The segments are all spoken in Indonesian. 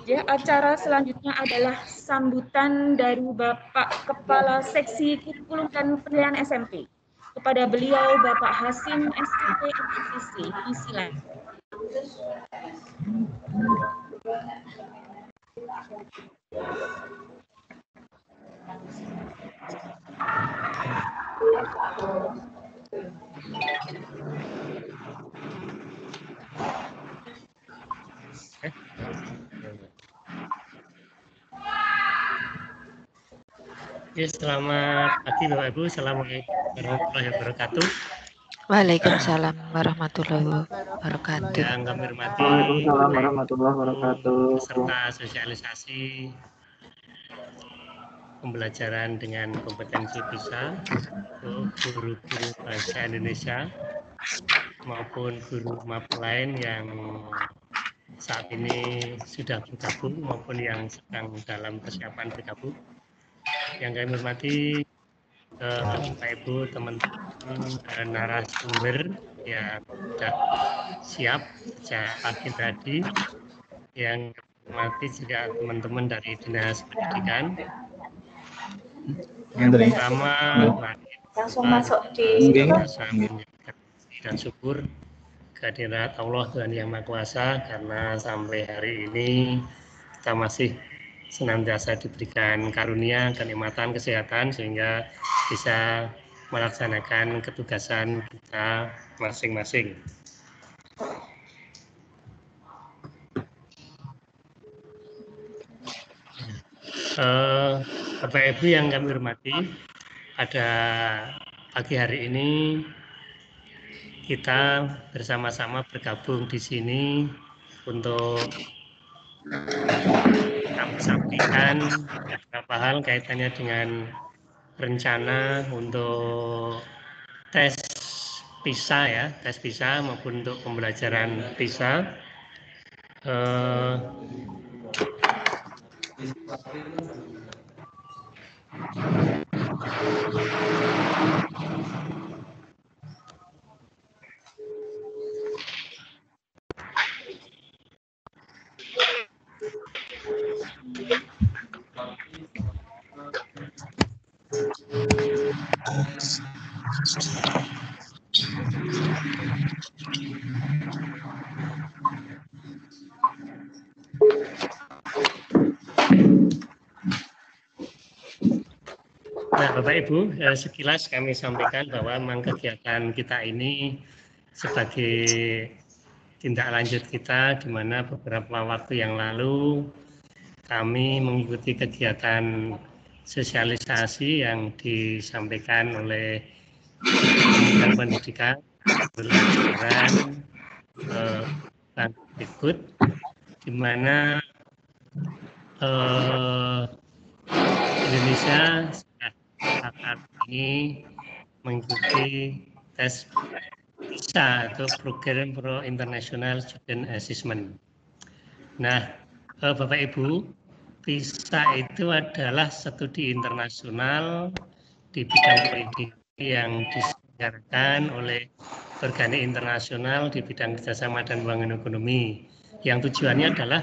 Ya, acara selanjutnya adalah sambutan dari Bapak Kepala Seksi Kurikulum dan Penilaian SMP. Kepada beliau Bapak Hasim SIP MSIC. Silakan. Ya, selamat pagi Bapak Ibu, assalamualaikum warahmatullahi wabarakatuh. Waalaikumsalam warahmatullahi wabarakatuh. Yang kami hormati Waalaikumsalam warahmatullahi wabarakatuh. Peserta sosialisasi pembelajaran dengan kompetensi PISA untuk guru-guru bahasa Indonesia maupun guru maba lain yang saat ini sudah bergabung maupun yang sedang dalam persiapan bergabung. Yang kami hormati Bapak Ibu, teman-teman narasumber yang sudah siap sejak pagi tadi, yang hormati juga teman-teman dari Dinas Pendidikan. Yang pertama, Langsung masuk di dan syukur kehadirat Allah Tuhan Yang Maha Kuasa, karena sampai hari ini kita masih senantiasa diberikan karunia, kenikmatan, kesehatan sehingga bisa melaksanakan ketugasan kita masing-masing. Bapak Ibu yang kami hormati, pada pagi hari ini kita bersama-sama bergabung di sini untuk sampaikan beberapa hal kaitannya dengan rencana untuk tes PISA ya, tes PISA maupun untuk pembelajaran PISA. Nah, Bapak Ibu, sekilas kami sampaikan bahwa memang kegiatan kita ini sebagai tindak lanjut kita, di mana beberapa waktu yang lalu kami mengikuti kegiatan sosialisasi yang disampaikan oleh Kementerian Pendidikan, pelajaran berikut, di mana Indonesia saat ini mengikuti tes PISA atau Program Pro International Student Assessment. Nah, Bapak Ibu, PISA itu adalah studi internasional di bidang pendidikan yang diselenggarakan oleh organisasi internasional di bidang kerjasama dan pembangunan ekonomi, yang tujuannya adalah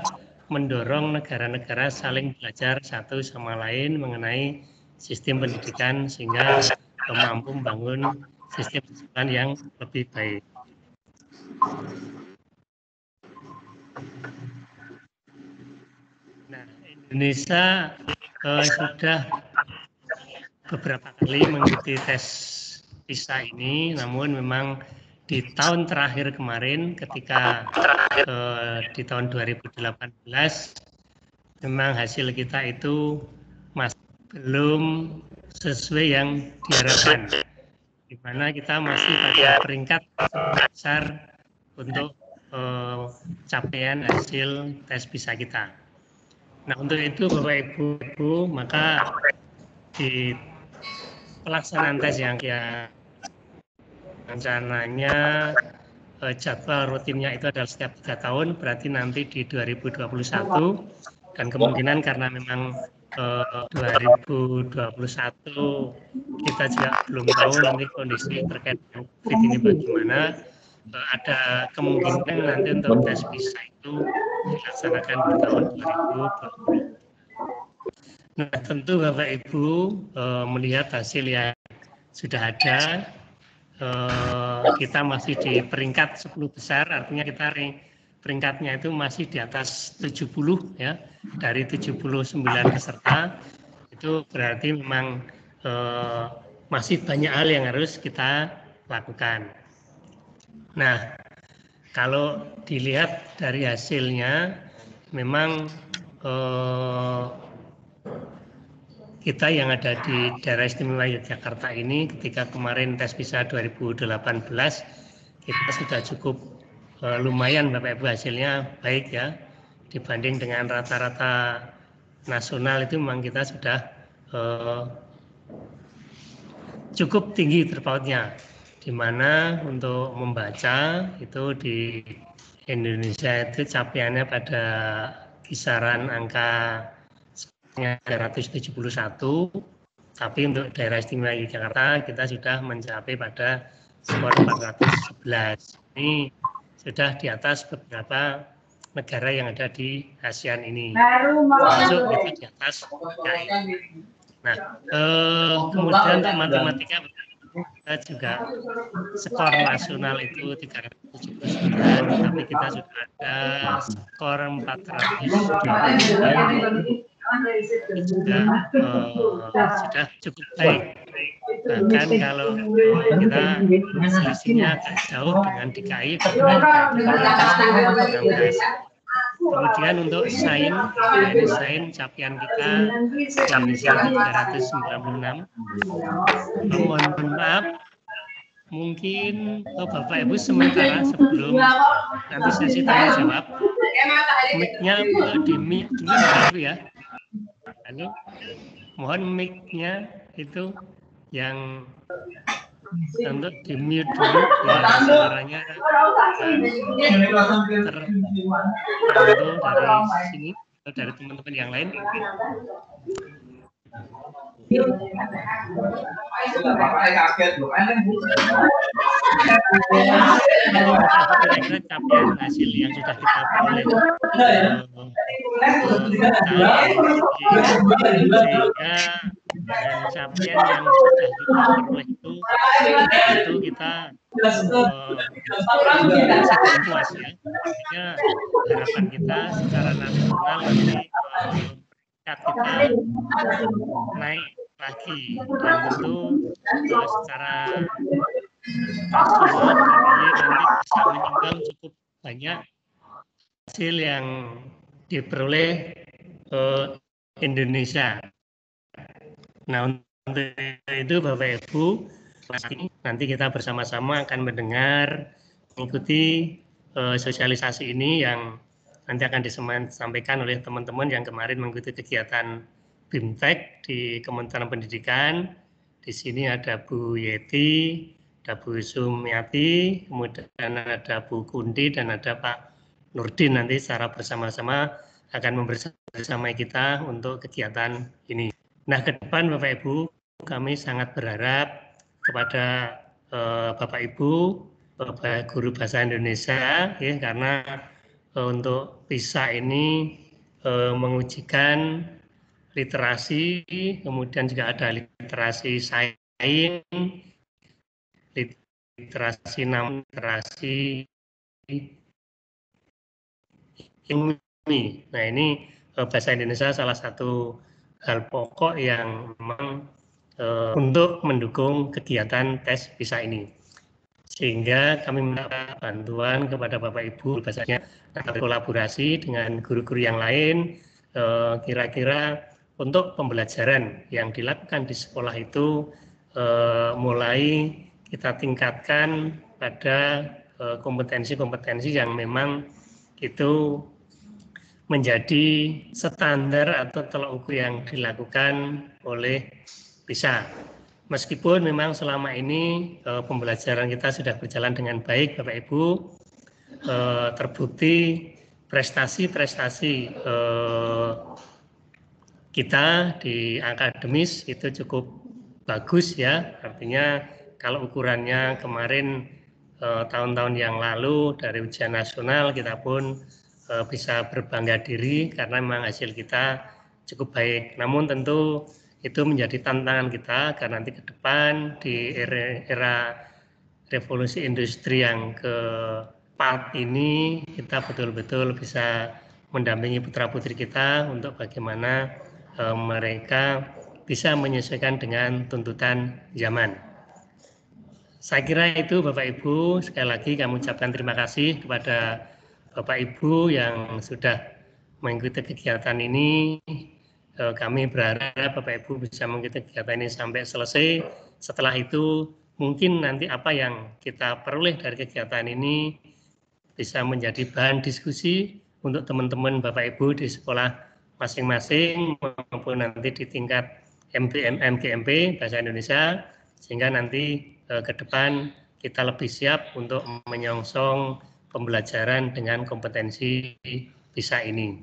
mendorong negara-negara saling belajar satu sama lain mengenai sistem pendidikan sehingga mampu membangun sistem pendidikan yang lebih baik. Nah, Indonesia sudah beberapa kali mengikuti tes PISA ini, namun memang di tahun terakhir kemarin ketika di tahun 2018 memang hasil kita itu masih belum sesuai yang diharapkan, di mana kita masih pada peringkat besar untuk capaian hasil tes PISA kita. Nah, untuk itu Bapak Ibu, maka di pelaksanaan tes yang rencananya jadwal rutinnya itu adalah setiap 3 tahun, berarti nanti di 2021, dan kemungkinan karena memang 2021 kita juga belum tahu nanti kondisi terkait dengan COVID ini bagaimana, ada kemungkinan nanti untuk tes PISA itu dilaksanakan di tahun 2020. Nah, tentu Bapak Ibu melihat hasil yang sudah ada, kita masih di peringkat 10 besar, artinya kita peringkatnya itu masih di atas 70 ya, dari 79 peserta. Itu berarti memang masih banyak hal yang harus kita lakukan. Nah, kalau dilihat dari hasilnya, memang kita yang ada di daerah istimewa Yogyakarta ini ketika kemarin tes PISA 2018 kita sudah cukup lumayan Bapak Ibu, hasilnya baik ya, dibanding dengan rata-rata nasional itu memang kita sudah cukup tinggi terpautnya, di mana untuk membaca itu di Indonesia itu capaiannya pada kisaran angka 371, tapi untuk daerah istimewa Yogyakarta kita sudah mencapai pada skor 411. Ini sudah di atas beberapa negara yang ada di ASEAN ini, termasuk kita di atas KI. Nah, kemudian untuk matematika kita juga skor nasional itu 379, tapi kita sudah ada skor 402. Itu juga sudah cukup baik. Bahkan kalau kita selisihnya agak jauh dengan DKI, kemudian untuk sains capaian kita Indonesia 396. Mohon maaf, mungkin Bapak Ibu sementara sebelum nanti sesi tanya jawab, mic-nya di mute dulu Bapak Ibu ya. Halo, mohon mic-nya itu yang untuk di mute dulu ya, suaranya terpantau dari sini atau dari teman-teman yang lain. Kira-kira capaian hasil yang sudah kita peroleh sehingga dengan capaian yang sudah kita peroleh itu kita cukup puas ya. Artinya harapan kita secara nasional nanti kita naik lagi, dan tentu secara nasional nanti bisa menyumbang cukup banyak hasil yang diperoleh Indonesia. Nah, untuk itu Bapak Ibu, nanti kita bersama-sama akan mendengar, mengikuti sosialisasi ini yang nanti akan disampaikan oleh teman-teman yang kemarin mengikuti kegiatan BIMTEK di Kementerian Pendidikan. Di sini ada Bu Yeti, ada Bu Sumiati, kemudian ada Bu Kunti, dan ada Pak Nurdin. Nanti secara bersama-sama akan membersamai kita untuk kegiatan ini. Nah, ke depan Bapak Ibu, kami sangat berharap kepada Bapak Ibu, Bapak Guru Bahasa Indonesia, ya, karena untuk PISA ini mengujikan literasi, kemudian juga ada literasi sains, literasi literasi ilmi. Nah, ini bahasa Indonesia salah satu hal pokok yang memang untuk mendukung kegiatan tes PISA ini. Sehingga kami minta bantuan kepada Bapak Ibu, bahasanya kolaborasi dengan guru-guru yang lain, kira-kira untuk pembelajaran yang dilakukan di sekolah itu mulai kita tingkatkan pada kompetensi-kompetensi yang memang itu menjadi standar atau tolak ukur yang dilakukan oleh PISA. Meskipun memang selama ini pembelajaran kita sudah berjalan dengan baik, Bapak Ibu, terbukti prestasi-prestasi kita di akademis itu cukup bagus ya. Artinya kalau ukurannya kemarin tahun-tahun yang lalu dari ujian nasional kita pun bisa berbangga diri karena memang hasil kita cukup baik. Namun tentu itu menjadi tantangan kita karena nanti ke depan di era revolusi industri yang keempat ini kita betul-betul bisa mendampingi putra-putri kita untuk bagaimana mereka bisa menyesuaikan dengan tuntutan zaman. Saya kira itu Bapak Ibu, sekali lagi kami ucapkan terima kasih kepada Bapak Ibu yang sudah mengikuti kegiatan ini. Kami berharap Bapak Ibu bisa mengikuti kegiatan ini sampai selesai. Setelah itu mungkin nanti apa yang kita peroleh dari kegiatan ini bisa menjadi bahan diskusi untuk teman-teman Bapak Ibu di sekolah masing-masing maupun nanti di tingkat MGMP Bahasa Indonesia, sehingga nanti ke depan kita lebih siap untuk menyongsong pembelajaran dengan kompetensi PISA ini.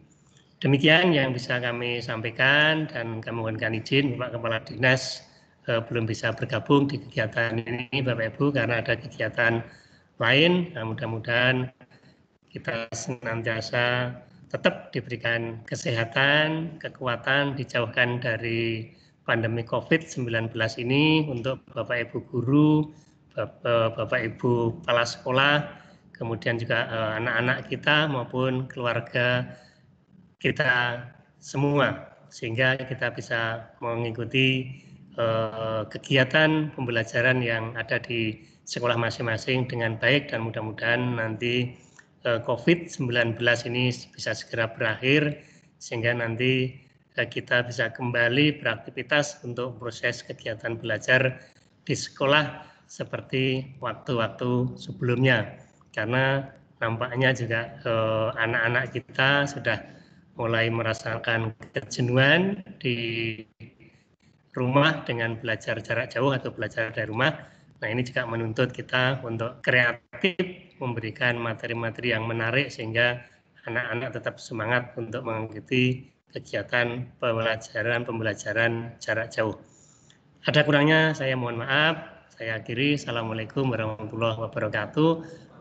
Demikian yang bisa kami sampaikan dan kami mohonkan izin Bapak Kepala Dinas belum bisa bergabung di kegiatan ini Bapak Ibu karena ada kegiatan lain. Nah, mudah-mudahan kita senantiasa tetap diberikan kesehatan, kekuatan, dijauhkan dari pandemi COVID-19 ini untuk Bapak Ibu guru, Bapak Ibu kepala sekolah, kemudian juga anak-anak kita maupun keluarga kita semua, sehingga kita bisa mengikuti kegiatan pembelajaran yang ada di sekolah masing-masing dengan baik dan mudah-mudahan nanti COVID-19 ini bisa segera berakhir sehingga nanti kita bisa kembali beraktivitas untuk proses kegiatan belajar di sekolah seperti waktu-waktu sebelumnya, karena nampaknya juga anak-anak kita sudah mulai merasakan kejenuhan di rumah dengan belajar jarak jauh atau belajar dari rumah. Nah, ini juga menuntut kita untuk kreatif, memberikan materi-materi yang menarik sehingga anak-anak tetap semangat untuk mengikuti kegiatan pembelajaran jarak jauh. Ada kurangnya saya mohon maaf. Saya akhiri. Assalamualaikum warahmatullahi wabarakatuh.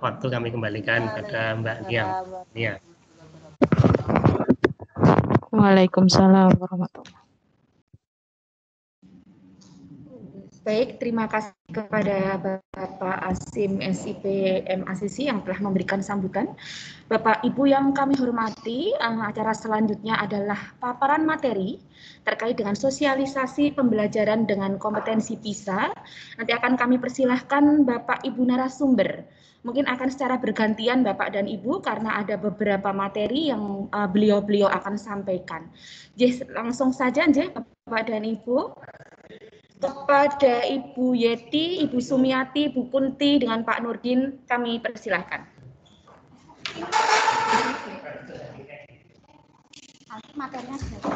Waktu kami kembalikan pada Mbak Nia. Waalaikumsalam warahmatullahi. Baik, terima kasih kepada Bapak Hasim SIP MACC yang telah memberikan sambutan. Bapak Ibu yang kami hormati, acara selanjutnya adalah paparan materi terkait dengan sosialisasi pembelajaran dengan kompetensi PISA. Nanti akan kami persilahkan Bapak Ibu narasumber. Mungkin akan secara bergantian Bapak dan Ibu karena ada beberapa materi yang beliau-beliau akan sampaikan. Jadi langsung saja Bapak dan Ibu. Kepada Ibu Yeti, Ibu Sumiati, Ibu Kunti, dengan Pak Nurdin, kami persilahkan. Nanti materinya sudah.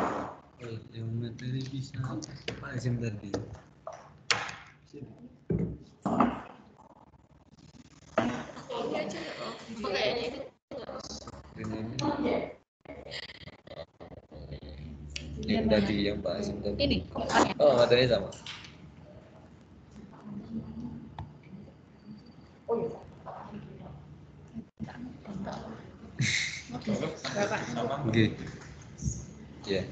Yang materi bisa Pak Hasim tadi. Yang tadi, yang Pak Hasim tadi. Ini. Oh, materinya sama. Oke. Ya.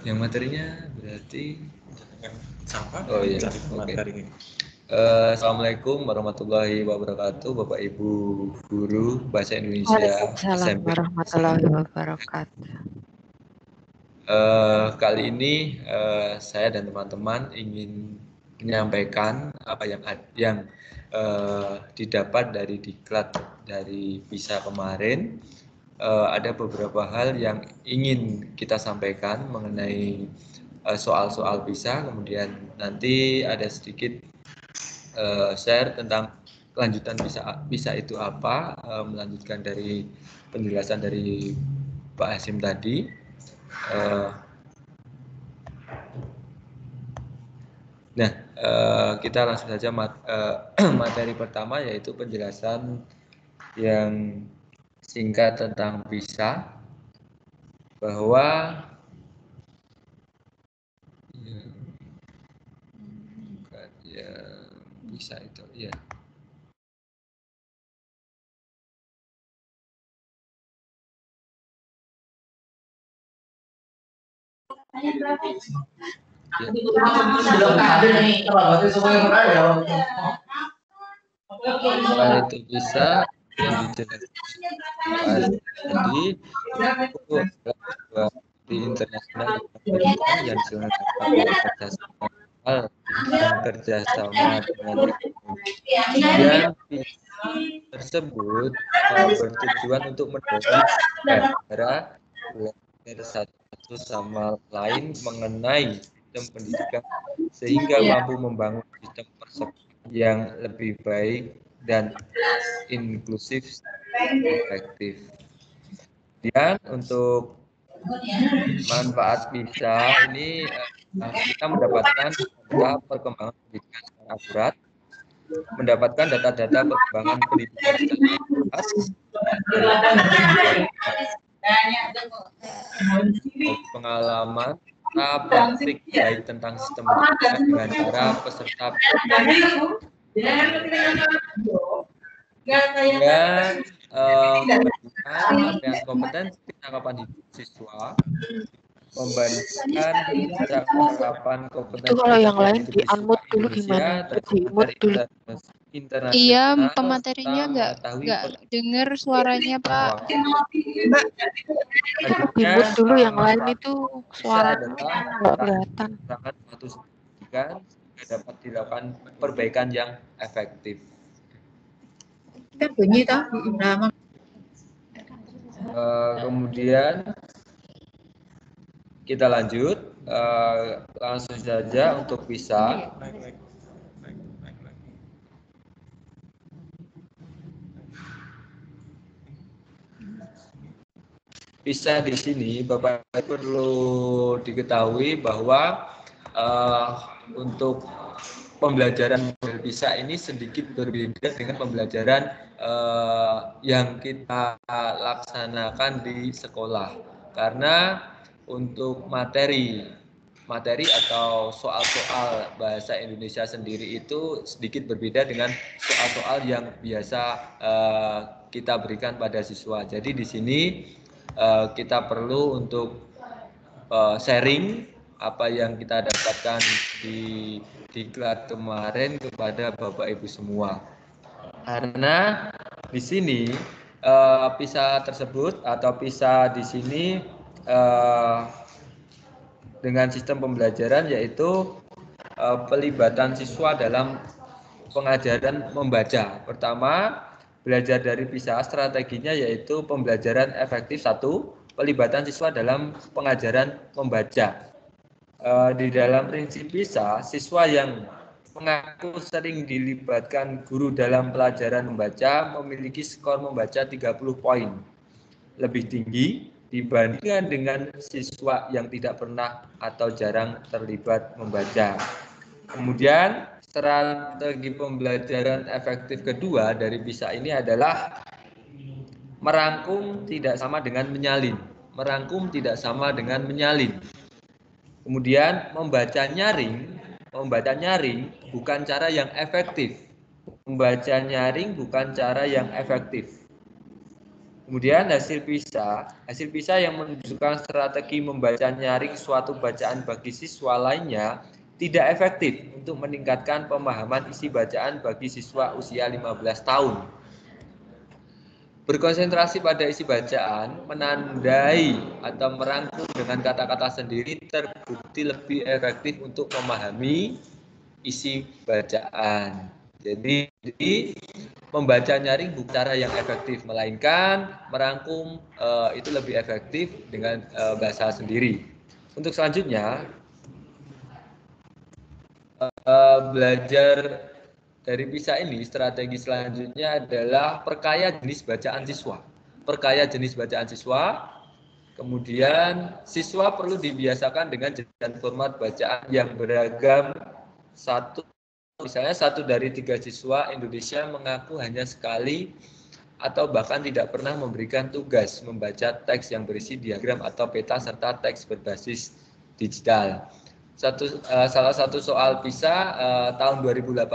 Yang materinya berarti oh iya. Okay. Assalamualaikum warahmatullahi wabarakatuh, Bapak Ibu guru Bahasa Indonesia Waalaikumsalam warahmatullahi wabarakatuh. Kali ini saya dan teman-teman ingin menyampaikan apa yang didapat dari diklat dari PISA kemarin. Ada beberapa hal yang ingin kita sampaikan mengenai soal-soal PISA, kemudian nanti ada sedikit share tentang kelanjutan PISA itu apa, melanjutkan dari penjelasan dari Pak Hasim tadi. Nah, kita langsung saja materi pertama, yaitu penjelasan yang singkat tentang PISA, bahwa PISA itu ya Supaya itu bisa dijelaskan. Jadi itu adalah di internasional yang diselenggarakan kerjasama dengan yang tersebut bertujuan untuk mendorong negara belajar satu sama lain mengenai sistem pendidikan sehingga mampu membangun sistem persekolahan yang lebih baik dan inklusif efektif. Dan untuk manfaat PISA ini kita mendapatkan data perkembangan pendidikan secara akurat, mendapatkan data-data perkembangan pendidikan secara akurat, pengalaman praktik baik tentang sistem pendidikan dengan para peserta dan memberikan kompetensi penangkapan hidup siswa, membandingkan penerapan kompetensi. Itu kalau yang lain di unmute dulu gimana? Di mute dulu. Iya, pematerinya nggak dengar suaranya, Pak. Di mute dulu yang lain itu suaranya nggak kelihatan. Suatu pendidikan sehingga dapat dilakukan perbaikan yang efektif. Kan bunyi toh. Kemudian kita lanjut langsung saja untuk PISA. PISA di sini Bapak perlu diketahui bahwa untuk pembelajaran PISA ini sedikit berbeda dengan pembelajaran yang kita laksanakan di sekolah, karena untuk materi atau soal-soal bahasa Indonesia sendiri itu sedikit berbeda dengan soal-soal yang biasa kita berikan pada siswa. Jadi di sini kita perlu untuk sharing apa yang kita dapatkan di diklat kemarin kepada Bapak Ibu semua. Karena di sini PISA tersebut atau PISA di sini dengan sistem pembelajaran yaitu pelibatan siswa dalam pengajaran membaca. Pertama, belajar dari PISA strateginya yaitu pembelajaran efektif 1, pelibatan siswa dalam pengajaran membaca. Di dalam prinsip PISA, siswa yang mengaku sering dilibatkan guru dalam pelajaran membaca memiliki skor membaca 30 poin. Lebih tinggi dibandingkan dengan siswa yang tidak pernah atau jarang terlibat membaca. Kemudian strategi pembelajaran efektif kedua dari PISA ini adalah merangkum tidak sama dengan menyalin. Merangkum tidak sama dengan menyalin. Kemudian membaca nyaring bukan cara yang efektif. Membaca nyaring bukan cara yang efektif. Kemudian hasil PISA yang menunjukkan strategi membaca nyaring suatu bacaan bagi siswa lainnya tidak efektif untuk meningkatkan pemahaman isi bacaan bagi siswa usia 15 tahun. Berkonsentrasi pada isi bacaan, menandai atau merangkum dengan kata-kata sendiri terbukti lebih efektif untuk memahami isi bacaan. Jadi membaca nyaring bukan cara yang efektif, melainkan merangkum itu lebih efektif dengan bahasa sendiri. Untuk selanjutnya, belajar dari PISA ini, strategi selanjutnya adalah perkaya jenis bacaan siswa. Perkaya jenis bacaan siswa, kemudian siswa perlu dibiasakan dengan jalan format bacaan yang beragam. Misalnya 1 dari 3 siswa Indonesia mengaku hanya sekali atau bahkan tidak pernah memberikan tugas membaca teks yang berisi diagram atau peta serta teks berbasis digital. Salah satu soal PISA tahun 2018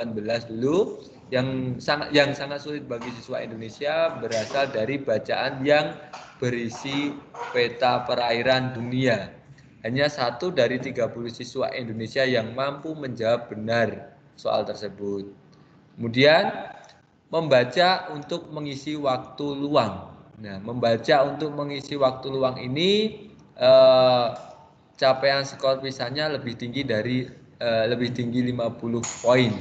dulu yang sangat sulit bagi siswa Indonesia berasal dari bacaan yang berisi peta perairan dunia. hanya 1 dari 30 siswa Indonesia yang mampu menjawab benar soal tersebut. Kemudian, membaca untuk mengisi waktu luang. Nah, membaca untuk mengisi waktu luang ini capaian skor PISA-nya lebih tinggi 50 poin.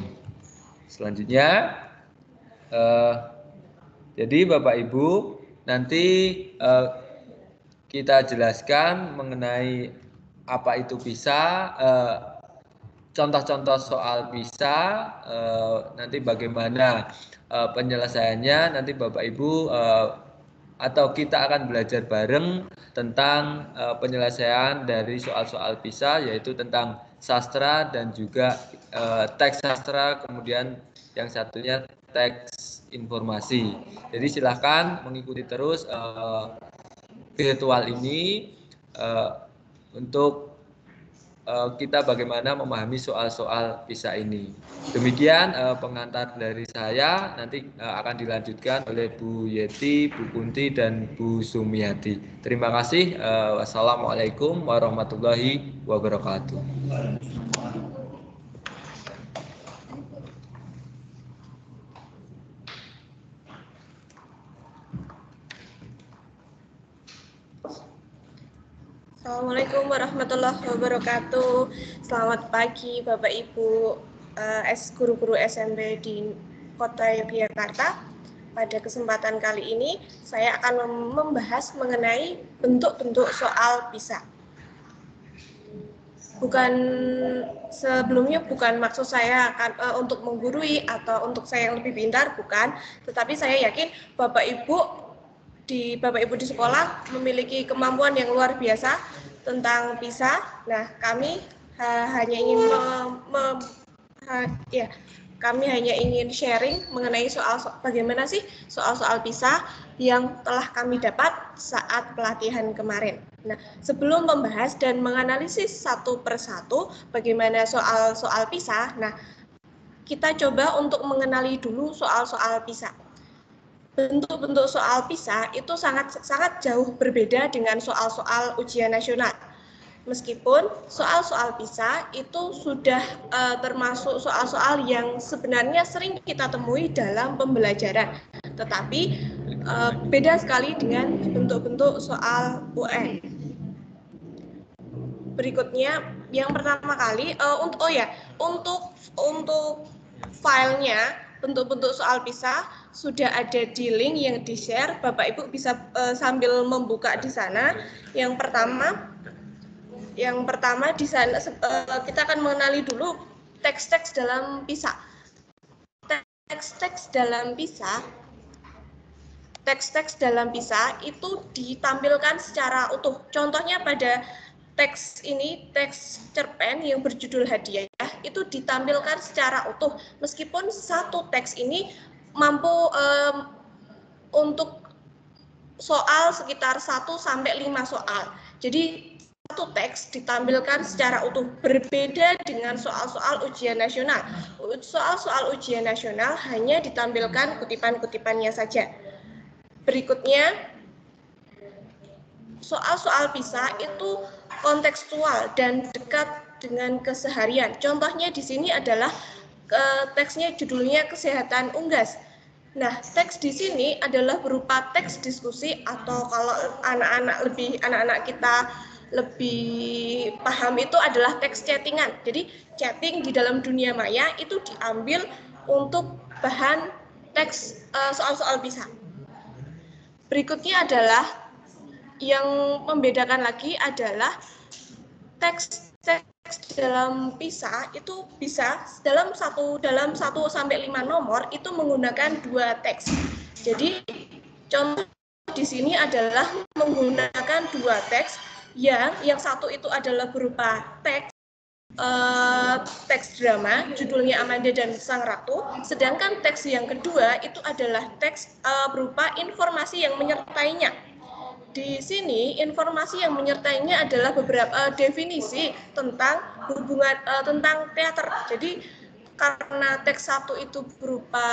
Selanjutnya, jadi Bapak Ibu nanti kita jelaskan mengenai apa itu PISA, contoh-contoh soal PISA, nanti bagaimana penyelesaiannya, nanti Bapak Ibu atau kita akan belajar bareng tentang penyelesaian dari soal-soal PISA, yaitu tentang sastra dan juga teks sastra, kemudian yang satunya teks informasi. Jadi silahkan mengikuti terus virtual ini untuk kita bagaimana memahami soal-soal PISA ini. Demikian pengantar dari saya, nanti akan dilanjutkan oleh Bu Yeti, Bu Kunti, dan Bu Sumiati. Terima kasih. Wassalamualaikum warahmatullahi wabarakatuh. Assalamualaikum warahmatullahi wabarakatuh. Selamat pagi Bapak Ibu guru-guru SMP di Kota Yogyakarta. Pada kesempatan kali ini saya akan membahas mengenai bentuk-bentuk soal PISA. Sebelumnya bukan maksud saya untuk menggurui atau untuk saya yang lebih pintar, bukan. Tetapi saya yakin Bapak Ibu di sekolah memiliki kemampuan yang luar biasa tentang PISA. Nah, kami hanya ingin sharing mengenai bagaimana sih soal-soal PISA yang telah kami dapat saat pelatihan kemarin. Nah, sebelum membahas dan menganalisis satu persatu bagaimana soal-soal PISA, nah kita coba untuk mengenali dulu soal-soal PISA. Bentuk-bentuk soal PISA itu sangat jauh berbeda dengan soal-soal ujian nasional. Meskipun soal-soal PISA itu sudah termasuk soal-soal yang sebenarnya sering kita temui dalam pembelajaran. Tetapi beda sekali dengan bentuk-bentuk soal UN. Berikutnya, yang pertama kali, untuk filenya, bentuk-bentuk soal PISA sudah ada di link yang di-share. Bapak Ibu bisa sambil membuka di sana. Yang pertama di sana kita akan mengenali dulu teks-teks dalam PISA. Teks-teks dalam PISA itu ditampilkan secara utuh. Contohnya pada teks ini, teks cerpen yang berjudul Hadiah, itu ditampilkan secara utuh. Meskipun satu teks ini mampu untuk soal sekitar 1 sampai 5 soal. Jadi satu teks ditampilkan secara utuh, berbeda dengan soal-soal ujian nasional. Soal-soal ujian nasional hanya ditampilkan kutipan-kutipannya saja. Berikutnya, soal-soal PISA itu kontekstual dan dekat dengan keseharian. Contohnya di sini adalah teksnya judulnya Kesehatan Unggas. Nah, teks di sini adalah berupa teks diskusi, atau kalau anak-anak kita lebih paham itu adalah teks chattingan. Jadi chatting di dalam dunia maya itu diambil untuk bahan teks soal-soal PISA. Berikutnya adalah yang membedakan lagi adalah teks dalam PISA itu bisa dalam 1 sampai 5 nomor itu menggunakan 2 teks. Jadi contoh di sini adalah menggunakan 2 teks yang satu itu adalah berupa teks drama, judulnya Amanda dan Sang Ratu, sedangkan teks yang kedua itu adalah teks berupa informasi yang menyertainya. Di sini informasi yang menyertainya adalah beberapa definisi tentang tentang teater. Jadi karena teks satu itu berupa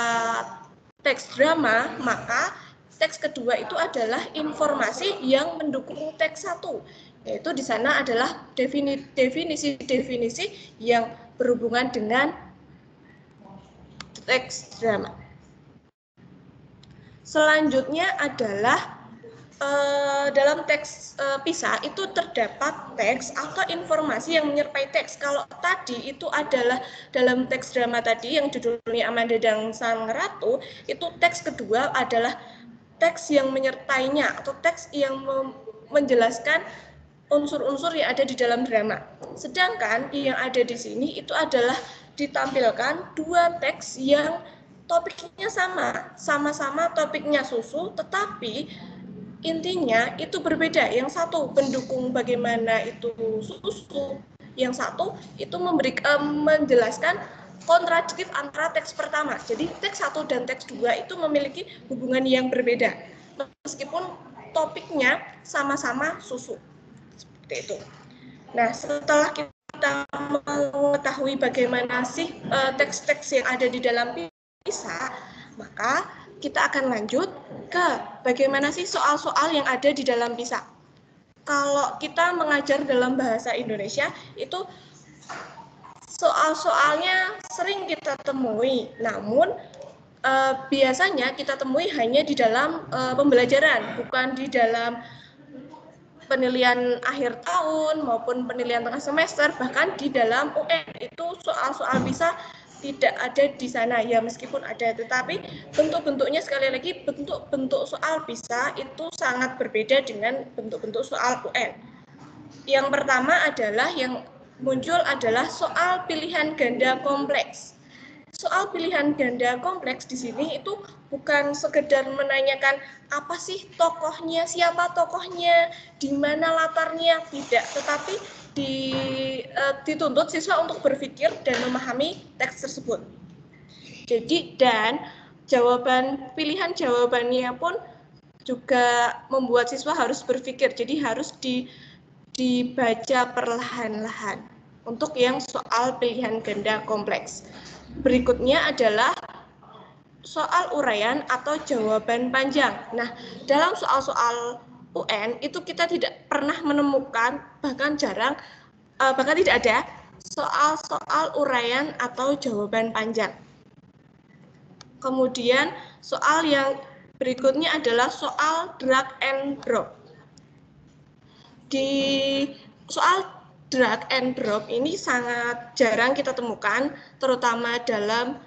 teks drama, maka teks kedua itu adalah informasi yang mendukung teks 1. Yaitu di sana adalah definisi-definisi yang berhubungan dengan teks drama. Selanjutnya adalah dalam teks PISA itu terdapat teks atau informasi yang menyertai teks. Kalau tadi itu adalah dalam teks drama tadi yang judulnya Amanda dan Sang Ratu, itu teks kedua adalah teks yang menyertainya atau teks yang menjelaskan unsur-unsur yang ada di dalam drama. Sedangkan yang ada di sini itu adalah ditampilkan dua teks yang topiknya sama-sama topiknya susu, tetapi intinya itu berbeda. Yang satu pendukung bagaimana itu susu, yang satu itu menjelaskan kontradiktif antara teks pertama. Jadi teks 1 dan teks 2 itu memiliki hubungan yang berbeda, meskipun topiknya sama-sama susu. Seperti itu. Nah, setelah kita mengetahui bagaimana sih teks-teks yang ada di dalam PISA, maka kita akan lanjut ke bagaimana sih soal-soal yang ada di dalam PISA. Kalau kita mengajar dalam bahasa Indonesia, itu soal-soalnya sering kita temui, namun biasanya kita temui hanya di dalam pembelajaran, bukan di dalam penilaian akhir tahun maupun penilaian tengah semester, bahkan di dalam UN itu soal-soal PISA tidak ada di sana ya, meskipun ada, tetapi bentuk-bentuknya sekali lagi bentuk-bentuk soal PISA itu sangat berbeda dengan bentuk-bentuk soal UN. Yang pertama adalah yang muncul adalah soal pilihan ganda kompleks. Soal pilihan ganda kompleks di sini itu bukan sekedar menanyakan apa sih tokohnya, siapa tokohnya, di mana latarnya, tidak, tetapi dituntut siswa untuk berpikir dan memahami teks tersebut. Jadi dan pilihan jawabannya pun juga membuat siswa harus berpikir, jadi harus dibaca perlahan-lahan untuk yang soal pilihan ganda kompleks. Berikutnya adalah soal uraian atau jawaban panjang. Nah, dalam soal-soal UN itu kita tidak pernah menemukan, bahkan jarang, bahkan tidak ada soal-soal uraian atau jawaban panjang. Kemudian soal yang berikutnya adalah soal drag and drop. Di soal drag and drop ini sangat jarang kita temukan, terutama dalam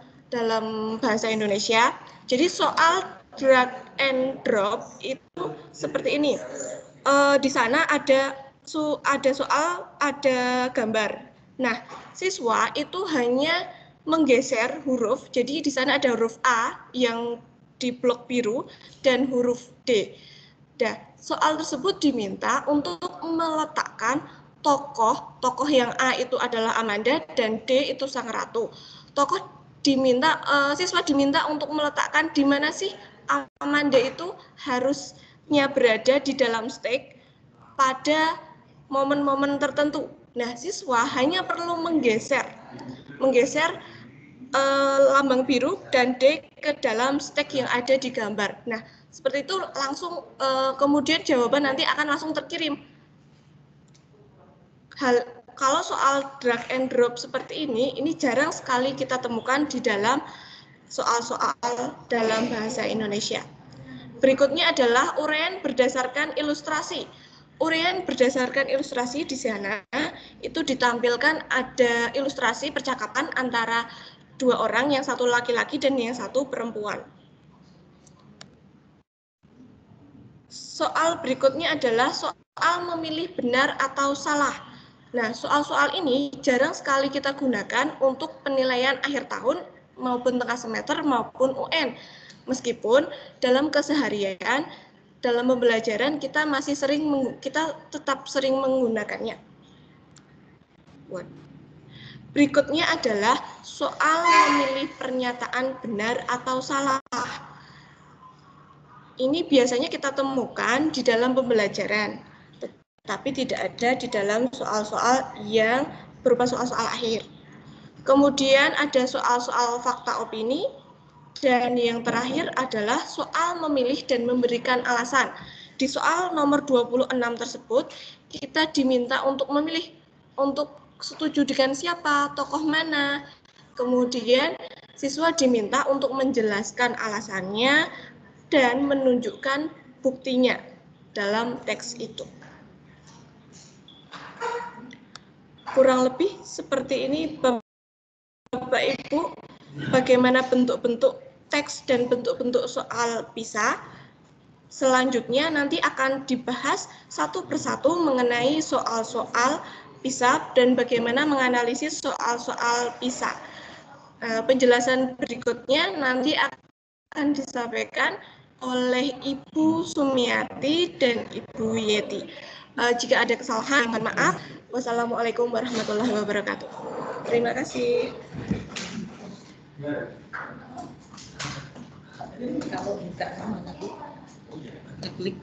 bahasa Indonesia. Jadi soal drag and drop itu seperti ini. Di sana ada soal, ada gambar. Nah, siswa itu hanya menggeser huruf. Jadi di sana ada huruf A yang di blok biru dan huruf D. Nah, soal tersebut diminta untuk meletakkan tokoh yang A itu adalah Amanda dan D itu Sang Ratu. Siswa diminta untuk meletakkan di mana sih Amanda itu harusnya berada di dalam stage pada momen-momen tertentu. Nah, siswa hanya perlu menggeser lambang biru dan D ke dalam stage yang ada di gambar. Nah, seperti itu langsung kemudian jawaban nanti akan langsung terkirim. Kalau soal drag and drop seperti ini jarang sekali kita temukan di dalam soal-soal dalam bahasa Indonesia. Berikutnya adalah uraian berdasarkan ilustrasi. Uraian berdasarkan ilustrasi di sana itu ditampilkan ada ilustrasi percakapan antara dua orang, yang satu laki-laki dan yang satu perempuan. Soal berikutnya adalah soal memilih benar atau salah. Nah, soal-soal ini jarang sekali kita gunakan untuk penilaian akhir tahun maupun tengah semester maupun UN. Meskipun dalam keseharian, dalam pembelajaran kita tetap sering menggunakannya. Berikutnya adalah soal memilih pernyataan benar atau salah. Ini biasanya kita temukan di dalam pembelajaran, tapi tidak ada di dalam soal-soal yang berupa soal-soal akhir. Kemudian ada soal-soal fakta opini, Dan yang terakhir adalah soal memilih dan memberikan alasan. Di soal nomor 26 tersebut, kita diminta untuk memilih untuk setuju dengan siapa, tokoh mana. Kemudian siswa diminta untuk menjelaskan alasannya dan menunjukkan buktinya dalam teks itu. Kurang lebih seperti ini Bapak Ibu, bagaimana bentuk-bentuk teks dan bentuk-bentuk soal PISA. Selanjutnya nanti akan dibahas satu persatu mengenai soal-soal PISA dan bagaimana menganalisis soal-soal PISA. Penjelasan berikutnya nanti akan disampaikan oleh Ibu Sumiati dan Ibu Yeti. Jika ada kesalahan, mohon maaf. Wassalamualaikum warahmatullahi wabarakatuh. Terima kasih. Kalau buka sama nanti klik.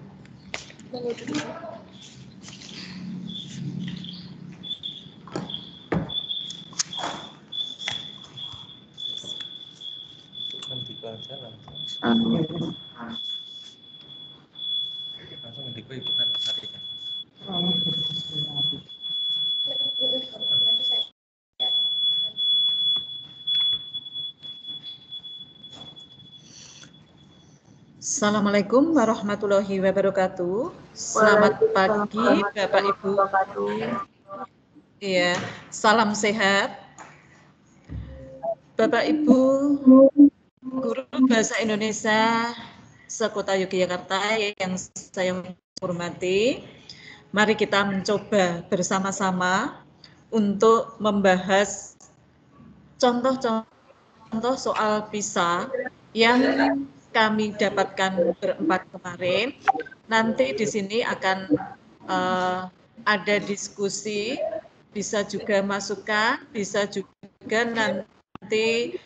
Langsung ikutan tarikan. Assalamualaikum warahmatullahi wabarakatuh. Selamat pagi Bapak Ibu. Iya, salam sehat. Bapak Ibu guru bahasa Indonesia sekota Yogyakarta yang saya hormati, mari kita mencoba bersama-sama untuk membahas contoh-contoh soal PISA yang kami dapatkan berempat kemarin. Nanti di sini akan ada diskusi, bisa juga masukan, bisa juga nanti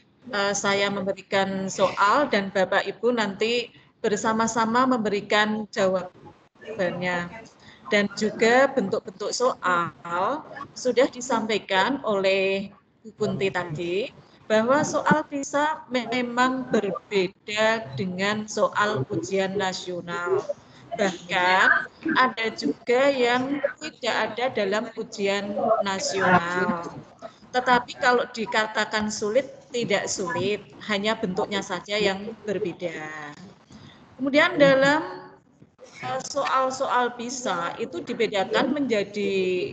saya memberikan soal dan Bapak Ibu nanti bersama-sama memberikan jawabannya. Dan juga bentuk-bentuk soal sudah disampaikan oleh Bu Kunti tadi, bahwa soal PISA memang berbeda dengan soal ujian nasional. Bahkan ada juga yang tidak ada dalam ujian nasional. Tetapi kalau dikatakan sulit, tidak sulit, hanya bentuknya saja yang berbeda. Kemudian dalam soal-soal PISA itu dibedakan menjadi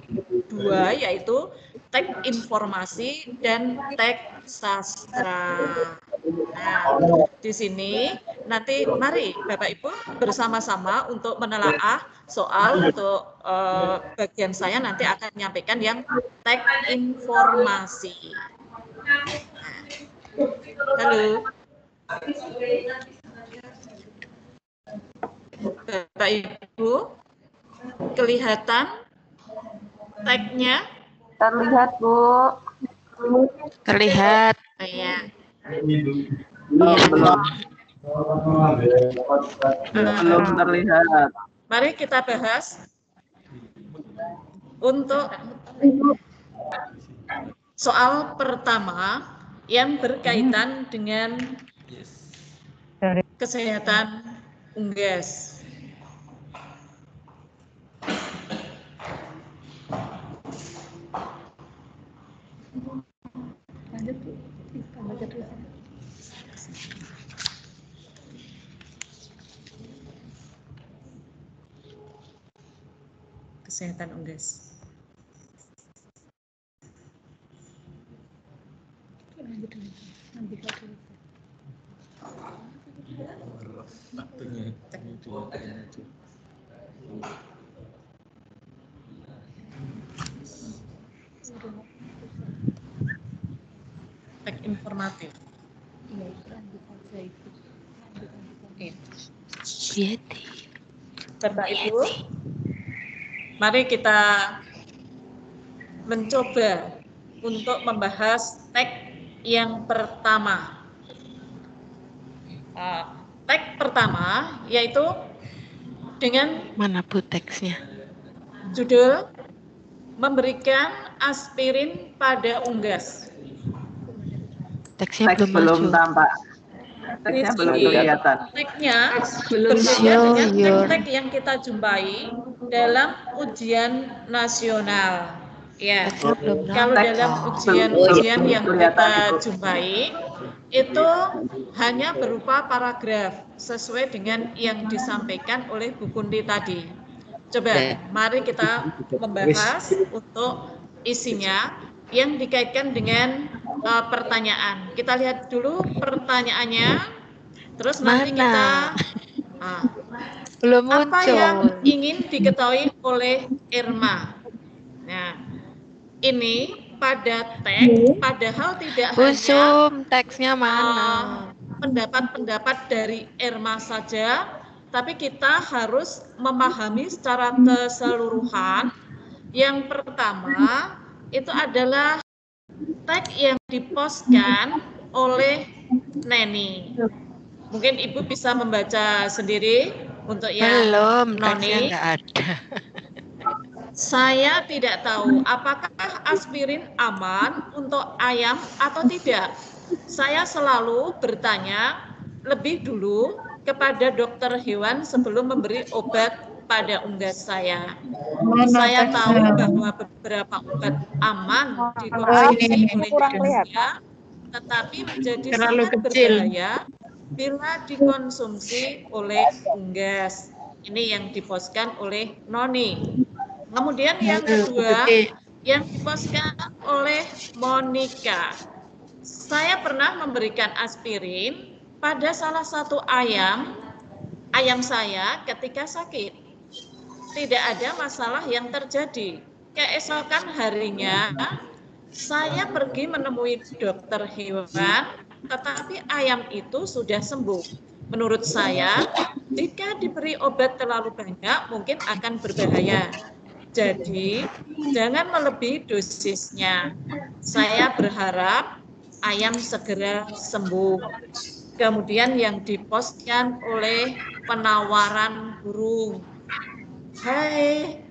dua, yaitu teks informasi dan teks sastra. Nah, di sini nanti mari Bapak Ibu bersama-sama untuk menelaah soal. Untuk bagian saya nanti akan menyampaikan yang teks informasi. Nah, halo. Bapak Ibu, kelihatan tagnya? Terlihat, Bu. Terlihat. Ya. Belum terlihat. Mari kita bahas untuk soal pertama yang berkaitan dengan kesehatan unggas. Kesehatan unggas. Teks informatif. Bapak Ibu, mari kita mencoba untuk membahas teks yang pertama. Teks pertama yaitu dengan mana Bu teksnya? Judul memberikan aspirin pada unggas. Teksnya belum tampak. Teksnya belum kelihatan. Tag-nya berbeda dengan tag-tag yang kita jumpai dalam ujian nasional. Ya, kalau dalam ujian-ujian yang kita jumpai itu hanya berupa paragraf sesuai dengan yang disampaikan oleh Bu Kunti tadi. Coba, mari kita membahas untuk isinya yang dikaitkan dengan pertanyaan. Kita lihat dulu pertanyaannya, terus nanti kita belum muncul. Apa yang ingin diketahui oleh Irma? Nah, ini pada teks, padahal tidak hanya teksnya mana? Pendapat-pendapat dari Irma saja, tapi kita harus memahami secara keseluruhan. Yang pertama itu adalah teks yang dipostkan oleh Neni. Mungkin Ibu bisa membaca sendiri untuk yang Noni. Nggak ada. Saya tidak tahu apakah aspirin aman untuk ayam atau tidak. Saya selalu bertanya lebih dulu kepada dokter hewan sebelum memberi obat pada unggas saya. Saya tahu bahwa beberapa obat aman dikonsumsi oleh manusia, tetapi menjadi sangat berbahaya bila dikonsumsi oleh unggas. Ini yang dipostkan oleh Noni. Kemudian yang kedua, yang dipostkan oleh Monica. Saya pernah memberikan aspirin pada salah satu ayam saya ketika sakit. Tidak ada masalah yang terjadi. Keesokan harinya, saya pergi menemui dokter hewan, tetapi ayam itu sudah sembuh. Menurut saya, jika diberi obat terlalu banyak, mungkin akan berbahaya. Jadi, jangan melebihi dosisnya. Saya berharap ayam segera sembuh. Kemudian yang dipostkan oleh penawaran burung. Hai,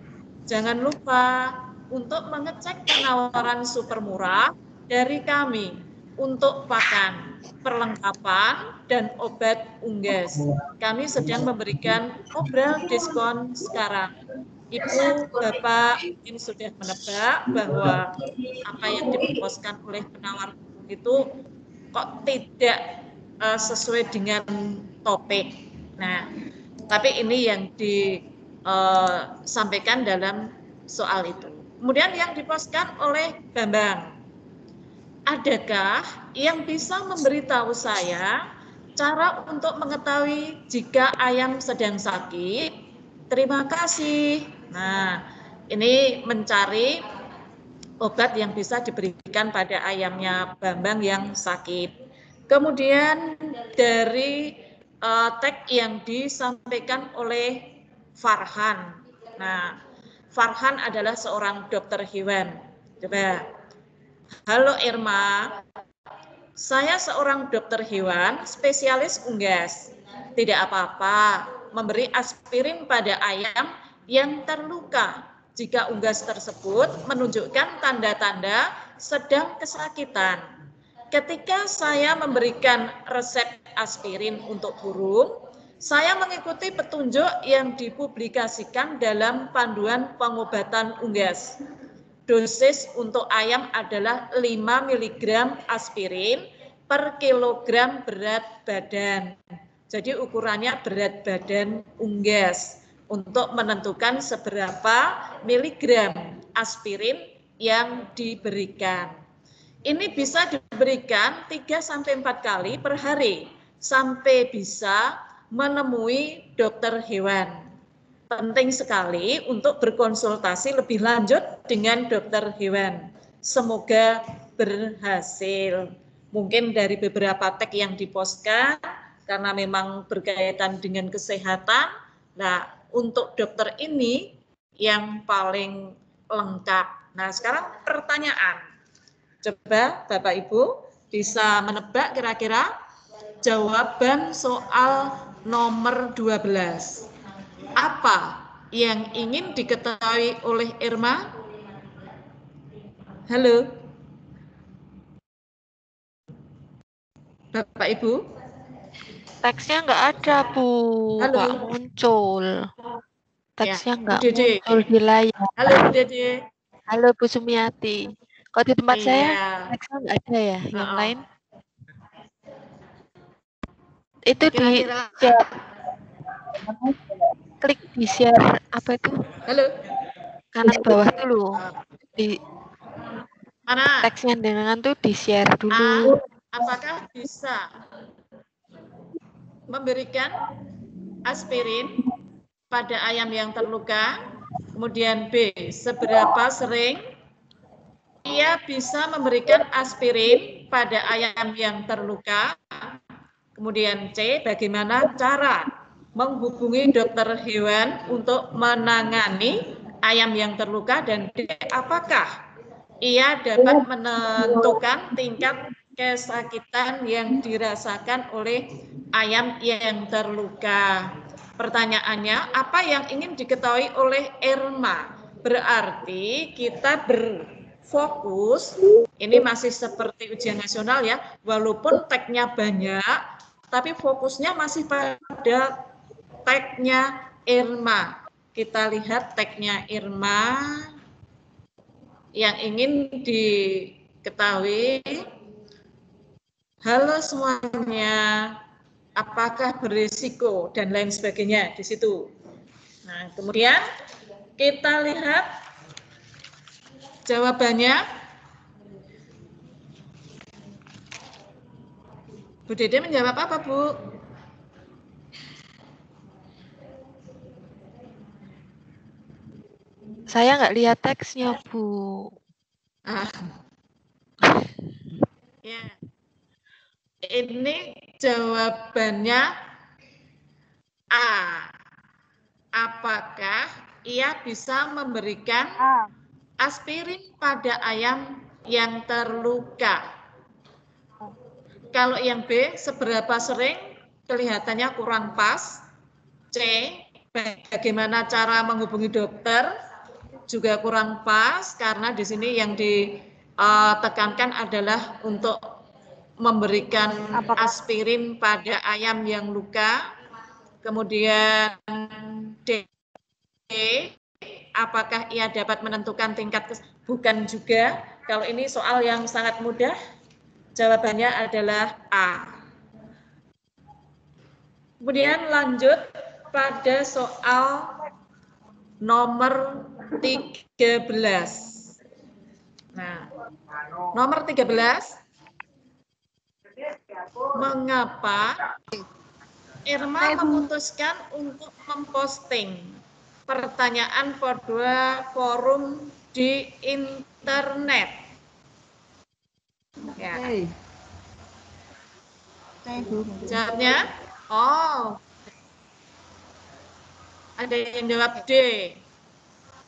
jangan lupa untuk mengecek penawaran super murah dari kami untuk pakan, perlengkapan, dan obat unggas. Kami sedang memberikan obral diskon sekarang. Ibu, Bapak mungkin sudah menebak bahwa apa yang dipostkan oleh penawar itu kok tidak sesuai dengan topik. Nah, tapi ini yang disampaikan dalam soal itu. Kemudian yang dipostkan oleh Bambang. Adakah yang bisa memberitahu saya cara untuk mengetahui jika ayam sedang sakit? Terima kasih. Nah, ini mencari obat yang bisa diberikan pada ayamnya Bambang yang sakit. Kemudian dari teks yang disampaikan oleh Farhan. Nah, Farhan adalah seorang dokter hewan. Coba. Halo Irma, saya seorang dokter hewan spesialis unggas. Tidak apa-apa memberi aspirin pada ayam yang terluka jika unggas tersebut menunjukkan tanda-tanda sedang kesakitan. Ketika saya memberikan resep aspirin untuk burung, saya mengikuti petunjuk yang dipublikasikan dalam panduan pengobatan unggas. Dosis untuk ayam adalah 5 mg aspirin per kilogram berat badan. Jadi ukurannya berat badan unggas untuk menentukan seberapa miligram aspirin yang diberikan. Ini bisa diberikan 3-4 kali per hari sampai bisa menemui dokter hewan. Penting sekali untuk berkonsultasi lebih lanjut dengan dokter hewan. Semoga berhasil. Mungkin dari beberapa teks yang dipostkan, karena memang berkaitan dengan kesehatan, nah untuk dokter ini yang paling lengkap. Nah sekarang pertanyaan. Coba Bapak Ibu bisa menebak kira-kira jawaban soal nomor 12. Apa yang ingin diketahui oleh Irma? Halo? Bapak Ibu? Teksnya nggak ada, Bu. Nggak muncul. Teksnya nggak muncul di layar. Halo, Bu Dede. Halo, Bu Sumiati. Kalau di tempat saya, teksnya nggak ada ya. Yang lain? Itu di share. Klik di share. Apa itu? Halo. Kanan bawah dulu. Di mana? Teksnya dengan tuh di share dulu. Apakah bisa memberikan aspirin pada ayam yang terluka? Kemudian B, seberapa sering ia bisa memberikan aspirin pada ayam yang terluka? Kemudian C, bagaimana cara menghubungi dokter hewan untuk menangani ayam yang terluka? Dan D, apakah ia dapat menentukan tingkat kesakitan yang dirasakan oleh ayam yang terluka? Pertanyaannya, apa yang ingin diketahui oleh Irma? Berarti kita berfokus, ini masih seperti ujian nasional ya, walaupun tagnya banyak, tapi fokusnya masih pada tagnya Irma. Kita lihat tagnya Irma yang ingin diketahui. Halo semuanya, apakah berisiko dan lain sebagainya di situ. Nah, kemudian kita lihat jawabannya. Bu Dede menjawab apa, Bu? Saya nggak lihat teksnya, Bu. Ya. Ini jawabannya A. Apakah ia bisa memberikan aspirin pada ayam yang terluka? Kalau yang B, seberapa sering? Kelihatannya kurang pas. C, bagaimana cara menghubungi dokter? Juga kurang pas, karena di sini yang ditekankan adalah untuk memberikan aspirin pada ayam yang luka. Kemudian D, apakah ia dapat menentukan tingkat bukan juga. Kalau ini soal yang sangat mudah, jawabannya adalah A. Kemudian lanjut pada soal nomor 13. Nah, nomor 13. Mengapa Irma memutuskan untuk memposting pertanyaan pada forum di internet? Ya. Jawabnya? Oh. Ada yang jawab D.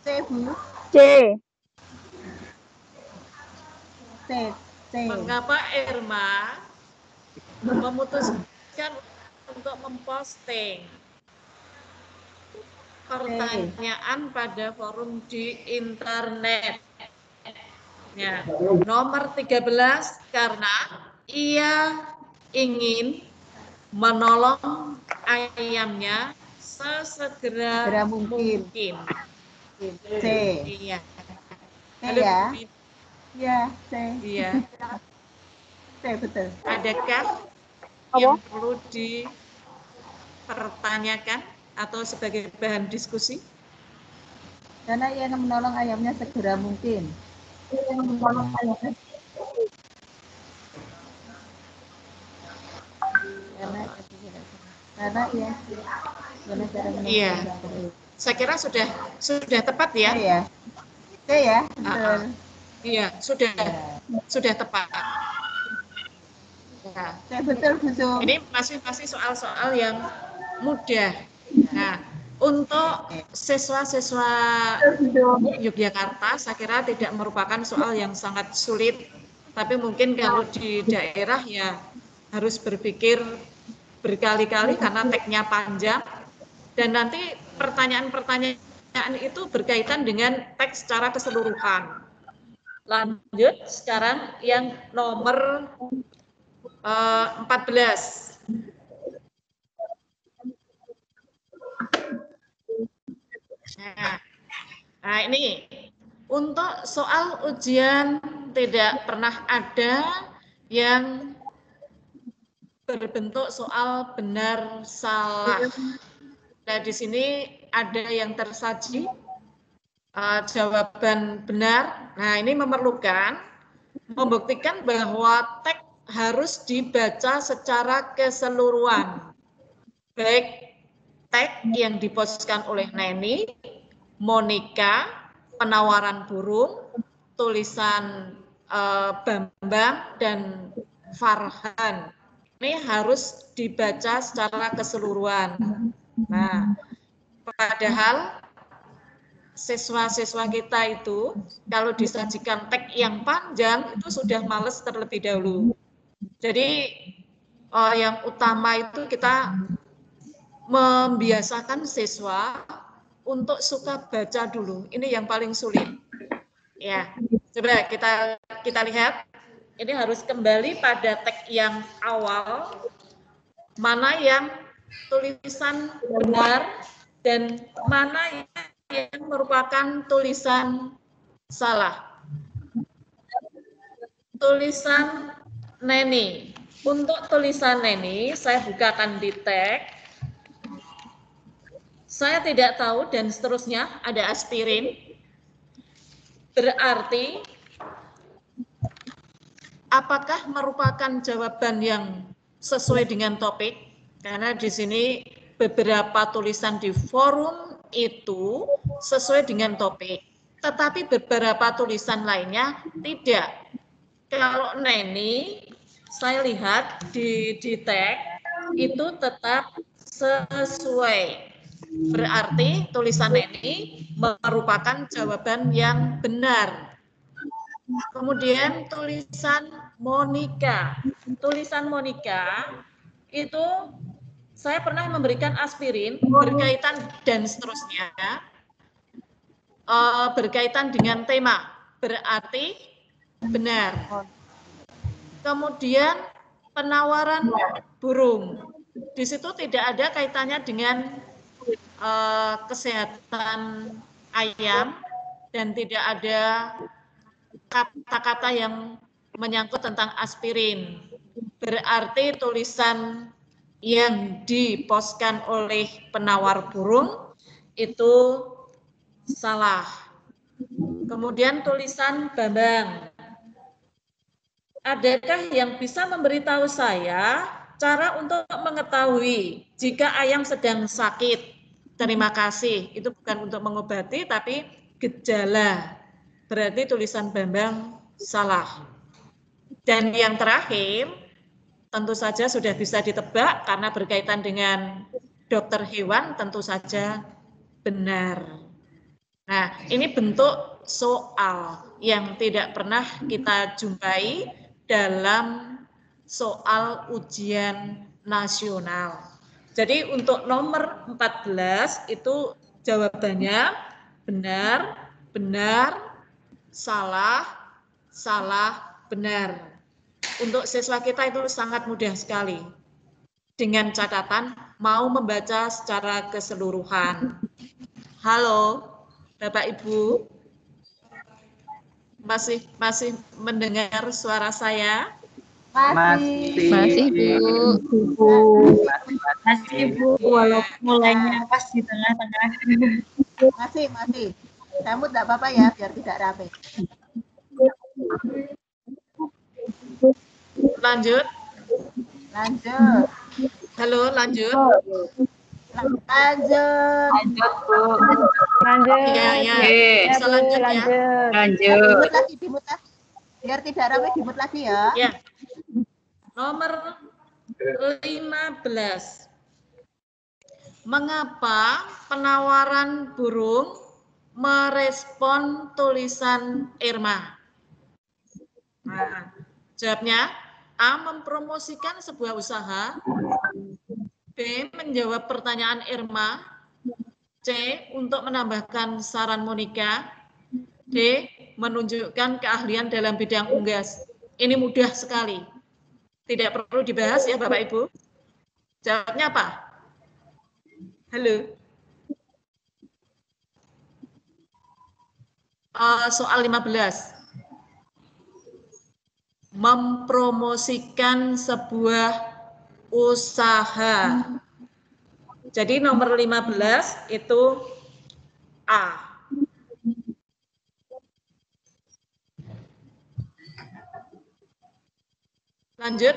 C, Bu. C. Mengapa Irma memutuskan untuk memposting pertanyaan pada forum di internet? Ya, nomor 13 karena ia ingin menolong ayamnya sesegera mungkin. C. Iya. C ya. Iya, C. Iya. C betul. Adakah yang perlu dipertanyakan atau sebagai bahan diskusi? Karena ia menolong ayamnya segera mungkin. Karena iya. Saya kira sudah tepat ya. Iya. C ya, betul. Iya, sudah tepat. Ya. Betul. Ini masih soal-soal yang mudah. Nah, untuk siswa-siswa Yogyakarta, saya kira tidak merupakan soal yang sangat sulit. Tapi mungkin kalau di daerah ya harus berpikir berkali-kali karena tagnya panjang. Dan nanti pertanyaan-pertanyaan itu berkaitan dengan teks secara keseluruhan. Lanjut sekarang yang nomor 14. Nah, ini untuk soal ujian tidak pernah ada yang berbentuk soal benar salah. Nah, di sini ada yang tersaji jawaban benar. Nah, ini memerlukan membuktikan bahwa teks harus dibaca secara keseluruhan. Baik teks yang diposkan oleh Neni, Monica, penawaran burung, tulisan Bambang, dan Farhan. Ini harus dibaca secara keseluruhan. Nah, padahal siswa-siswa kita itu kalau disajikan teks yang panjang itu sudah males terlebih dahulu. Jadi yang utama itu kita membiasakan siswa untuk suka baca dulu. Ini yang paling sulit. Ya, coba kita lihat. Ini harus kembali pada teks yang awal, mana yang tulisan benar dan mana yang merupakan tulisan salah. Tulisan Neni. Untuk tulisan Neni, saya bukakan di teks. Saya tidak tahu dan seterusnya, ada aspirin. Berarti apakah merupakan jawaban yang sesuai dengan topik? Karena di sini beberapa tulisan di forum itu sesuai dengan topik, tetapi beberapa tulisan lainnya tidak. Kalau Neni, saya lihat di teks itu tetap sesuai. Berarti tulisan Neni merupakan jawaban yang benar. Kemudian tulisan Monica. Tulisan Monica itu saya pernah memberikan aspirin berkaitan dan seterusnya. Berkaitan dengan tema. Berarti benar. Kemudian penawaran burung. Di situ tidak ada kaitannya dengan kesehatan ayam dan tidak ada kata-kata yang menyangkut tentang aspirin. Berarti tulisan yang diposkan oleh penawar burung itu salah. Kemudian tulisan Bambang. Adakah yang bisa memberitahu saya cara untuk mengetahui jika ayam sedang sakit? Terima kasih. Itu bukan untuk mengobati tapi gejala. Berarti tulisan Bambang salah. Dan yang terakhir, tentu saja sudah bisa ditebak karena berkaitan dengan dokter hewan, tentu saja benar. Nah, ini bentuk soal yang tidak pernah kita jumpai dalam soal ujian nasional. Jadi untuk nomor 14 itu jawabannya benar, benar, salah, salah, benar. Untuk siswa kita itu sangat mudah sekali. Dengan catatan mau membaca secara keseluruhan. Halo, Bapak Ibu. Masih mendengar suara saya? Masih, Bu. Masih, Bu. Walaupun mulainya pas di tengah-tengah. Masih. Kamu tidak apa-apa ya, biar tidak rame. Lanjut. Halo, lanjut. Lanjut, Bu. Lanjut. Ya. Bisa lanjut ya. Lanjut. Dimut lagi. Biar tidak rame, dimut lagi ya. Ya. Nomor 15. Mengapa penawaran burung merespon tulisan Irma? Nah, jawabnya A. Mempromosikan sebuah usaha, B. Menjawab pertanyaan Irma, C. Untuk menambahkan saran Monica, D. Menunjukkan keahlian dalam bidang unggas. Ini mudah sekali. Tidak perlu dibahas ya Bapak Ibu. Jawabnya apa? Halo. soal 15. Mempromosikan sebuah usaha. Jadi nomor 15 itu A. Lanjut.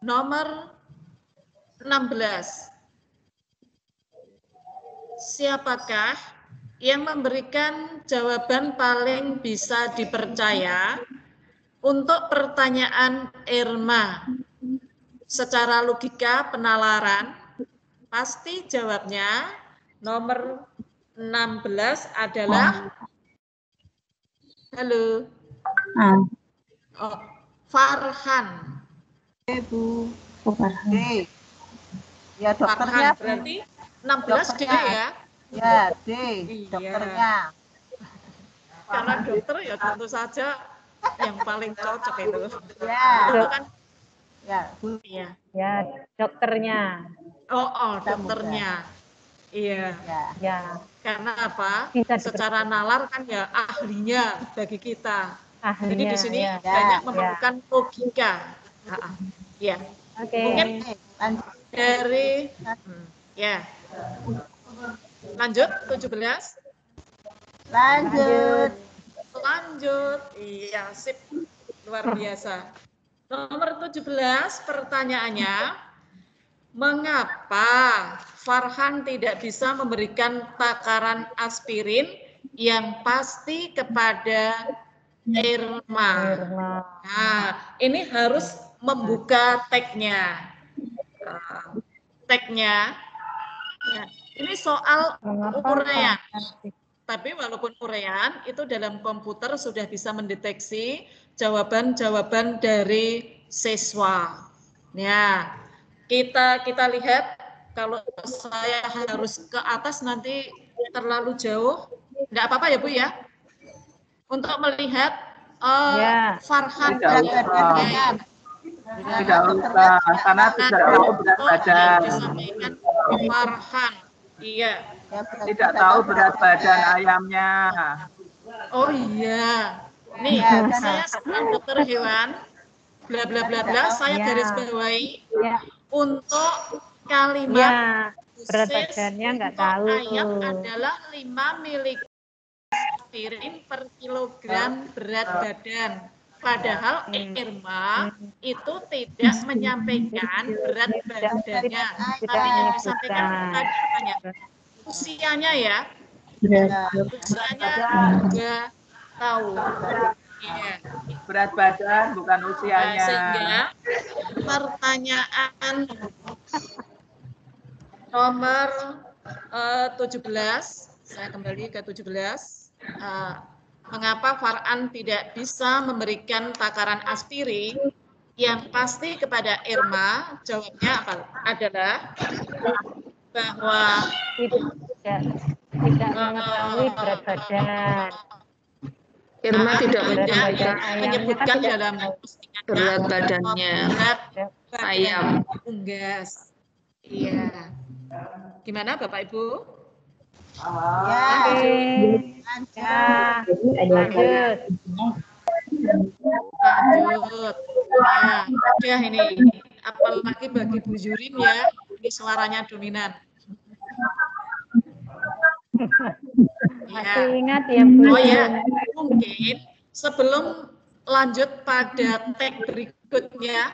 Nomor 16. Siapakah yang memberikan jawaban paling bisa dipercaya untuk pertanyaan Irma? Secara logika penalaran, pasti jawabnya nomor 16 adalah halo. Oh, Farhan. Bu. Farhan. Ya dokternya Farhan, berarti 16 D ya? Ya, D, dokternya. Karena dokter ya tentu saja yang paling cocok itu. Ya. Itu kan? Ya, Bu. Iya. Ya, dokternya. Oh, dokternya. Iya. Ya. Karena apa? Secara nalar kan ya ahlinya bagi kita. Ahlinya, jadi di sini banyak memerlukan logika. Ya. Oke. Mungkin dari ya. Lanjut 17. Lanjut. Iya, sip. Luar biasa. Nomor 17 pertanyaannya, mengapa Farhan tidak bisa memberikan takaran aspirin yang pasti kepada Irma? Nah, ini harus membuka tagnya. Tagnya. Ya, ini soal uraian. Tapi walaupun uraian, itu dalam komputer sudah bisa mendeteksi jawaban-jawaban dari siswa. Ya, kita lihat. Kalau saya harus ke atas nanti terlalu jauh, enggak apa-apa ya Bu ya? Untuk melihat Farhan. Tidak usah, karena tidak tahu berat badan. Disampaikan Farhan, iya. Tidak tahu berat badan ayamnya. Oh iya, nih saya seorang dokter hewan, bla bla bla bla, saya garis bawahi untuk kalimat berat badannya nggak tahu. Ayam adalah 5 mg aspirin per kilogram berat badan. Padahal Irma itu tidak menyampaikan berat badannya, tapi yang disampaikan tadi apanya? Usianya ya. Usianya juga tahu. Iya. Berat badan bukan usianya. Sehingga pertanyaan nomor 17, saya kembali ke 17. Mengapa Farhan tidak bisa memberikan takaran aspirin yang pasti kepada Irma? Jawabnya apa? Adalah bahwa tidak mengetahui berat badan. Irma tidak menyebutkan dalam berat badannya ayam unggas. Iya. Gimana Bapak Ibu? Lanjut. Nah, udah ini. Apalagi bagi Bu Yurin ya, ini suaranya dominan. Masih ingat ya Bu? Oh ya, mungkin sebelum lanjut pada tag berikutnya,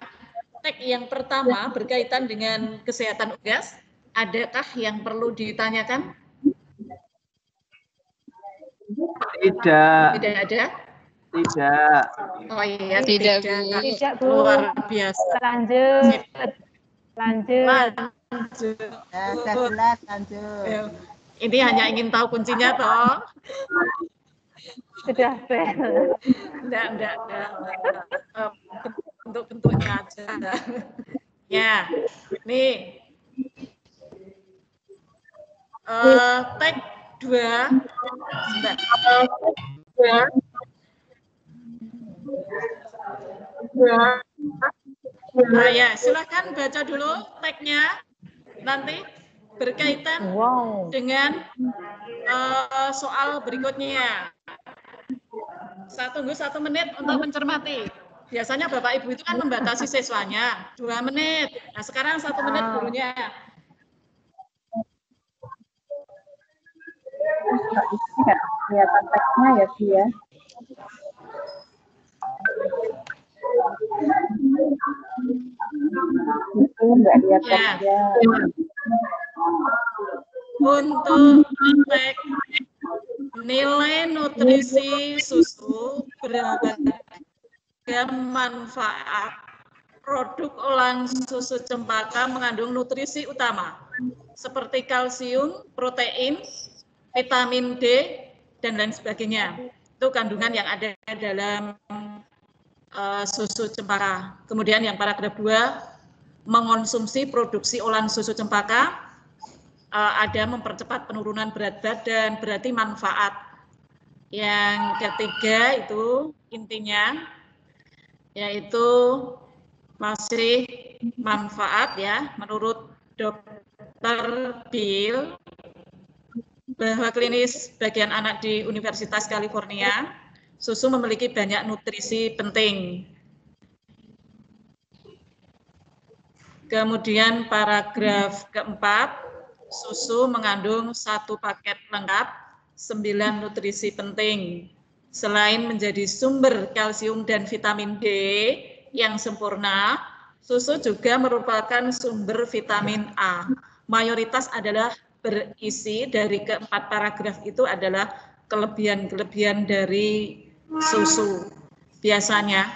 tag yang pertama berkaitan dengan kesehatan unggas, adakah yang perlu ditanyakan? Tidak. Tidak ada? Tidak. Oh iya, Tidak, Bu. Luar biasa. Lanjut. Ini hanya ingin tahu kuncinya toh. Sudah fail. Enggak. Bentuk-bentuknya aja. Ya, nih. Tag 2. Nah, ya, silakan baca dulu tagnya. Nanti berkaitan dengan soal berikutnya. Saya tunggu 1 menit untuk mencermati. Biasanya Bapak Ibu itu kan membatasi siswanya 2 menit. Nah, sekarang 1 menit gurunya. Nggak kelihatan teksnya ya, Bu ya. Itu nggak lihat teksnya. Untuk teks nilai nutrisi susu beragam manfaat. Produk olahan susu cempaka mengandung nutrisi utama seperti kalsium, protein, vitamin D, dan lain sebagainya. Itu kandungan yang ada dalam susu cempaka. Kemudian yang paragraf 2, mengonsumsi produksi olahan susu cempaka ada mempercepat penurunan berat badan, berarti manfaat. Yang ketiga itu intinya yaitu masih manfaat ya, menurut Dr. Bill bahwa klinis bagian anak di Universitas California, susu memiliki banyak nutrisi penting. Kemudian paragraf keempat, susu mengandung 1 paket lengkap 9 nutrisi penting. Selain menjadi sumber kalsium dan vitamin D yang sempurna, susu juga merupakan sumber vitamin A. Mayoritas adalah berisi dari keempat paragraf itu adalah kelebihan-kelebihan dari susu. Biasanya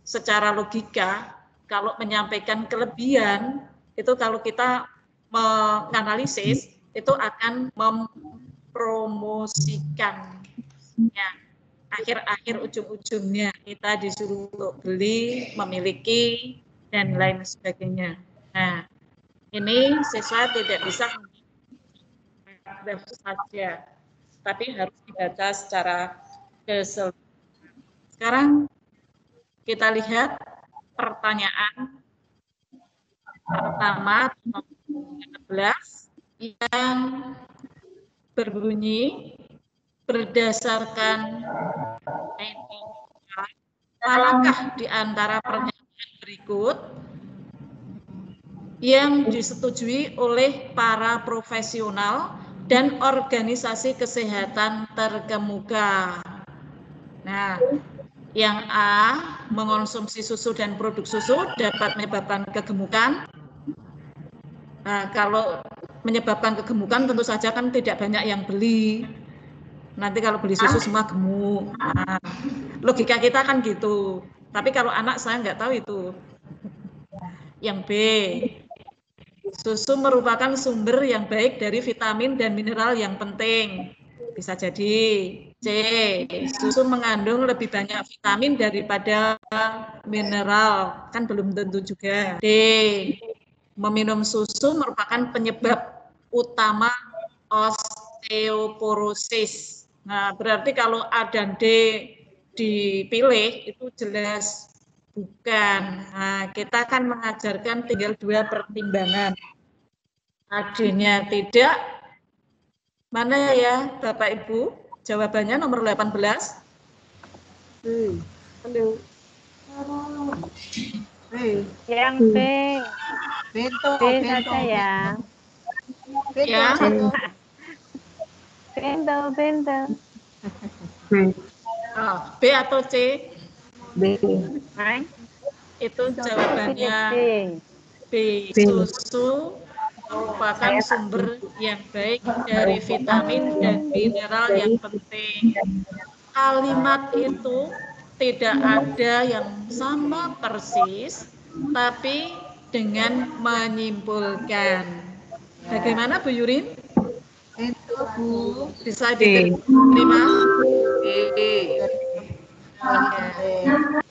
secara logika kalau menyampaikan kelebihan itu kalau kita menganalisis itu akan mempromosikan ya, akhir-akhir ujung-ujungnya kita disuruh untuk beli, memiliki, dan lain sebagainya. Nah, ini siswa tidak bisa saja, tapi harus dibaca secara keseluruhan. Sekarang kita lihat pertanyaan pertama 13 yang berbunyi berdasarkan manakah di antara pernyataan berikut yang disetujui oleh para profesional dan organisasi kesehatan terkemuka. Nah, yang A, mengonsumsi susu dan produk susu dapat menyebabkan kegemukan. Nah, kalau menyebabkan kegemukan tentu saja kan tidak banyak yang beli. Nanti kalau beli susu semua gemuk. Nah, logika kita kan gitu. Tapi kalau anak saya nggak tahu itu. Yang B, susu merupakan sumber yang baik dari vitamin dan mineral yang penting. Bisa jadi. C, susu mengandung lebih banyak vitamin daripada mineral. Kan belum tentu juga. D, meminum susu merupakan penyebab utama osteoporosis. Nah, berarti kalau A dan D dipilih itu jelas bukan. Nah, kita akan mengajarkan tinggal 2 pertimbangan. A-nya tidak. Mana ya Bapak Ibu? Jawabannya nomor 18. Halo. Yang B. Bento. B saja ya. Ya. Bento. Oh, B atau C? B. Itu jawabannya B. Susu merupakan sumber yang baik dari vitamin dan mineral yang penting. Kalimat itu tidak ada yang sama persis, tapi dengan menyimpulkan. Bagaimana Bu Yurin? Itu Bu. Bisa diterima?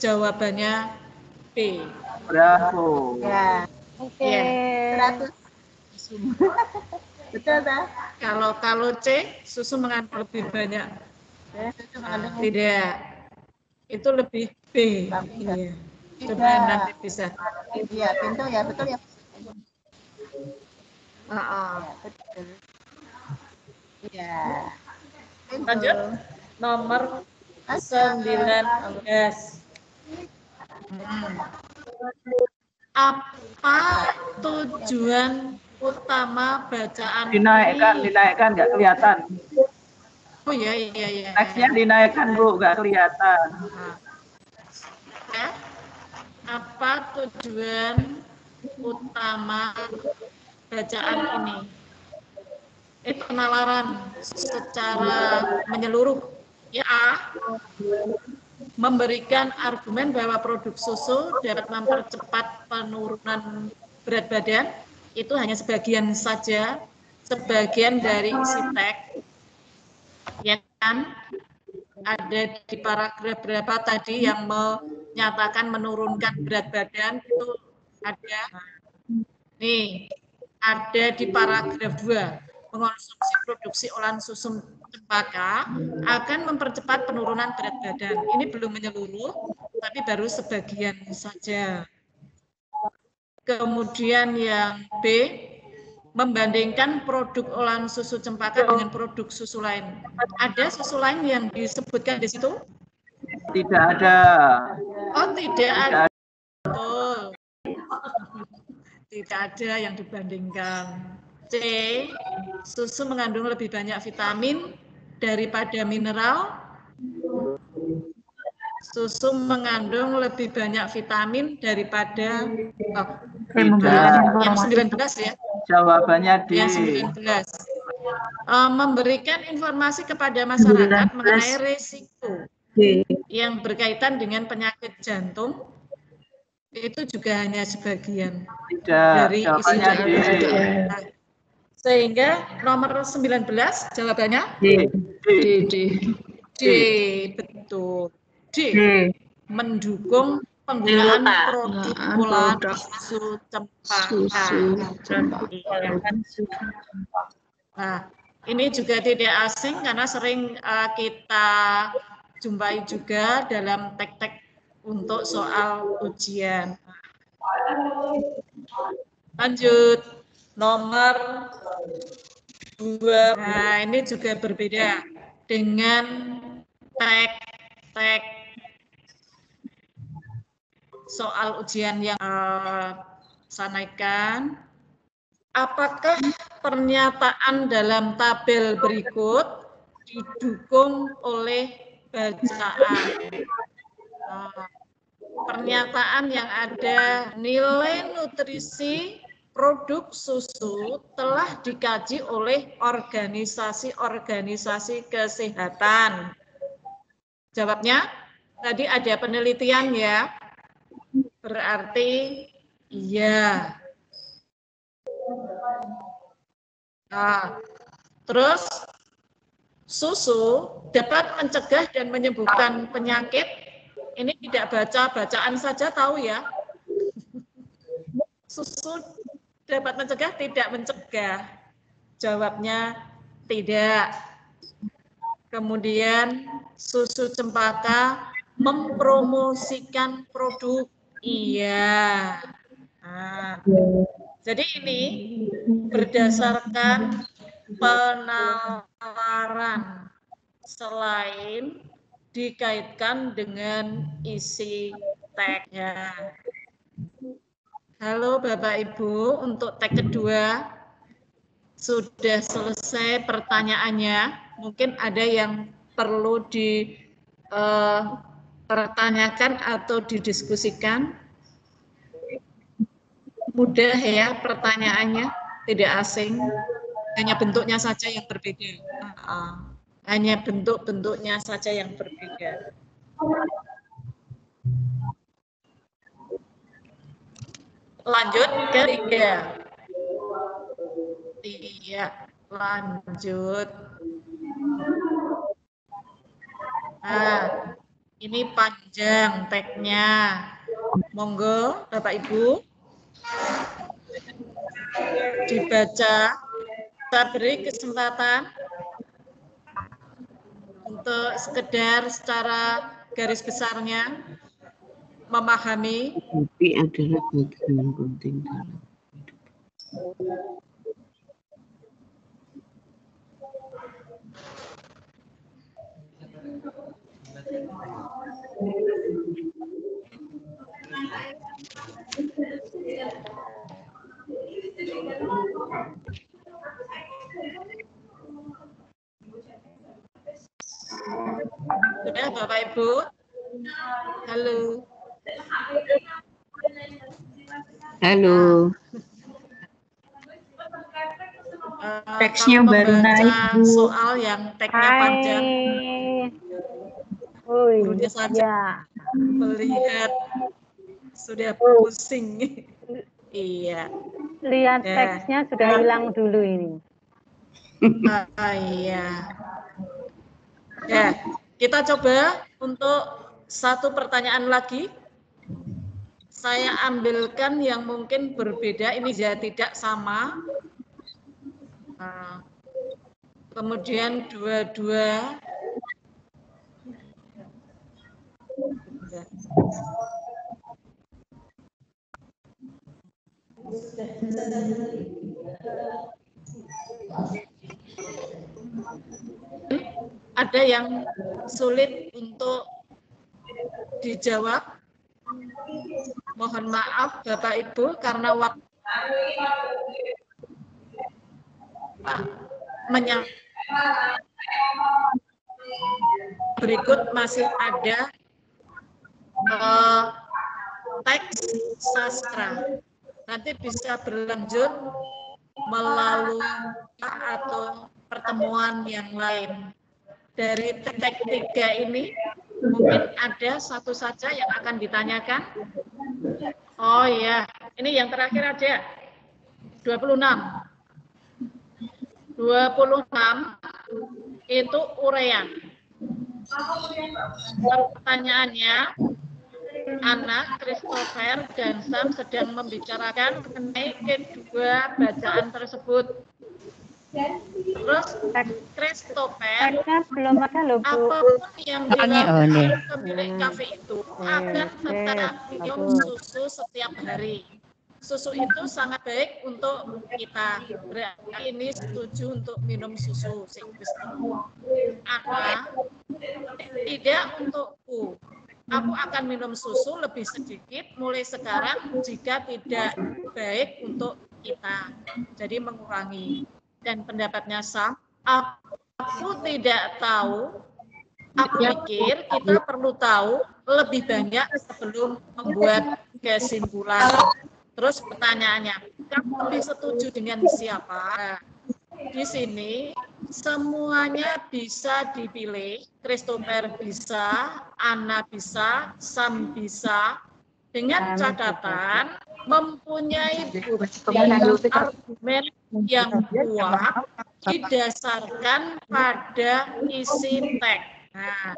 Jawabannya B. Bravo. Ya. Oke. 100. Betul tak? Kalau C, susu mengandung lebih banyak. Tidak. Itu lebih B. Iya. Coba nanti bisa. Iya, pintu ya, betul ya. Betul. Ya. Lanjut. Nomor 19. Apa tujuan utama bacaan Dinaikkan nggak kelihatan. Oh iya. Teksnya dinaikkan Bu, nggak kelihatan. Apa tujuan utama bacaan ini? Penalaran secara menyeluruh. Ya, memberikan argumen bahwa produk susu dapat mempercepat penurunan berat badan. Itu hanya sebagian saja, sebagian dari isi teks. Ya kan? Ada di paragraf berapa tadi yang menyatakan menurunkan berat badan itu ada. Nih, ada di paragraf 2. Mengonsumsi produksi olahan susu cempaka akan mempercepat penurunan berat badan. Ini belum menyeluruh, tapi baru sebagian saja. Kemudian yang B, membandingkan produk olahan susu cempaka dengan produk susu lain. Ada susu lain yang disebutkan di situ? Tidak ada. Oh, tidak ada. Betul. Tidak ada yang dibandingkan. C, susu mengandung lebih banyak vitamin daripada mineral. Susu mengandung lebih banyak vitamin daripada yang 19 ya. Jawabannya D. Yang 19. Memberikan informasi kepada masyarakat mengenai risiko yang berkaitan dengan penyakit jantung. Itu juga hanya sebagian dari isi jawabannya. Sehingga nomor 19 jawabannya D, betul. D, mendukung penggunaan produk olahan susu cempaka. Nah, ini juga tidak asing karena sering kita jumpai juga dalam teks-teks untuk soal ujian. Lanjut, nomor 2. Nah, ini juga berbeda dengan teks soal ujian yang sanaikan. Apakah pernyataan dalam tabel berikut didukung oleh bacaan? Pernyataan yang ada nilai nutrisi produk susu telah dikaji oleh organisasi-organisasi kesehatan. Jawabnya, tadi ada penelitian ya, berarti iya. Nah, terus susu dapat mencegah dan menyembuhkan penyakit. Ini tidak baca bacaan saja tahu ya. Susu dapat mencegah, tidak mencegah. Jawabnya tidak. Kemudian susu cempaka mempromosikan produk. Iya. Nah, jadi ini berdasarkan penalaran selain dikaitkan dengan isi teksnya. Halo Bapak Ibu, untuk teks kedua sudah selesai pertanyaannya. Mungkin ada yang perlu dipertanyakan atau didiskusikan. Mudah ya pertanyaannya, tidak asing, hanya bentuknya saja yang berbeda. Hanya bentuk-bentuknya saja yang berbeda. Lanjut ke 3. Iya, lanjut. Nah, ini panjang teksnya. Monggo, Bapak Ibu. Dibaca. Kita beri kesempatan untuk sekedar secara garis besarnya memahami. Tapi adalah bagian penting dalam hidup. Sudah Bapak Ibu? Halo. Halo. Teksnya baru naik, Bu. Soal yang teksnya panjang. Gurunya saja melihat sudah pusing. Iya. Lihat teksnya sudah hilang dulu ini. Iya. Ya, kita coba untuk satu pertanyaan lagi. Saya ambilkan yang mungkin berbeda, ini ya tidak sama. Kemudian dua-dua. Ada yang sulit untuk dijawab. Mohon maaf Bapak Ibu karena waktu berikut masih ada teks sastra. Nanti bisa berlanjut melalui atau pertemuan yang lain. Dari teks 3 ini mungkin ada satu saja yang akan ditanyakan. Oh iya, ini yang terakhir aja. 26 itu urean. Pertanyaannya, Anna, Christopher, dan Sam sedang membicarakan mengenai kedua bacaan tersebut. Terus Christopher, belum ada loh, Bu. apapun yang dilakukan pemilik kafe itu akan tetap minum susu setiap hari. Susu itu sangat baik untuk kita. Berarti ini setuju untuk minum susu. Apa? Tidak untukku. Aku akan minum susu lebih sedikit mulai sekarang jika tidak baik untuk kita. Jadi mengurangi. Dan pendapatnya Sam, aku tidak tahu. Aku pikir kita perlu tahu lebih banyak sebelum membuat kesimpulan. Terus pertanyaannya, kamu lebih setuju dengan siapa? Di sini semuanya bisa dipilih. Christopher bisa, Anna bisa, Sam bisa. Dengan catatan mempunyai bukti argumen yang kuat didasarkan pada isi teks. Nah,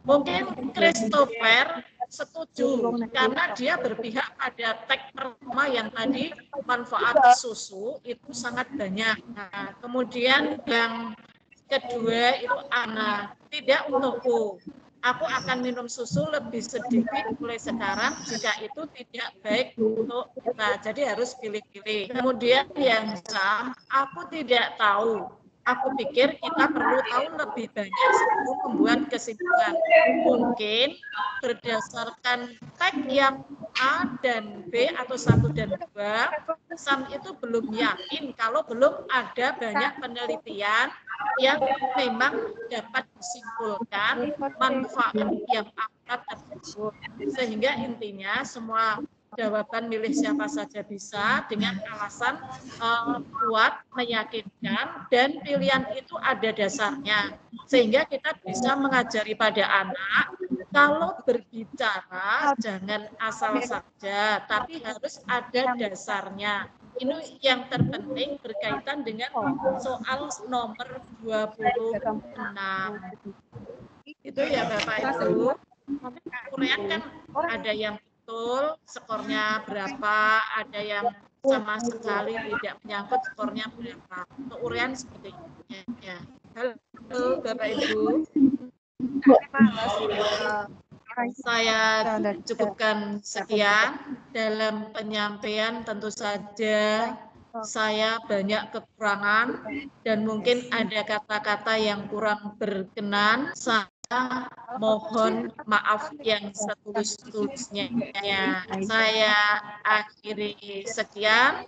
mungkin Christopher setuju karena dia berpihak pada teks pertama yang tadi manfaat susu itu sangat banyak. Nah, kemudian yang kedua itu Anna, tidak untukku. Aku akan minum susu lebih sedikit mulai sekarang jika itu tidak baik untuk kita. Jadi harus pilih-pilih. Kemudian yang Sam, aku tidak tahu. Aku pikir kita perlu tahu lebih banyak sebelum membuat kesimpulan. Mungkin berdasarkan teks yang A dan B atau 1 dan 2, Sam itu belum yakin kalau belum ada banyak penelitian yang memang dapat disimpulkan manfaat yang akurat tersebut. Sehingga intinya semua jawaban milih siapa saja bisa dengan alasan kuat, meyakinkan, dan pilihan itu ada dasarnya. Sehingga kita bisa mengajari pada anak, kalau berbicara jangan asal saja, tapi harus ada dasarnya. Ini yang terpenting berkaitan dengan soal nomor 26. Itu ya Bapak Ibu. Kemudian kan ada yang betul, skornya berapa, ada yang sama sekali tidak menyangkut skornya berapa. Untuk urean seperti ini. Ya. Halo Bapak Ibu. Saya cukupkan sekian. Dalam penyampaian tentu saja saya banyak kekurangan dan mungkin ada kata-kata yang kurang berkenan. Saya mohon maaf yang setulus-tulusnya. Saya akhiri sekian.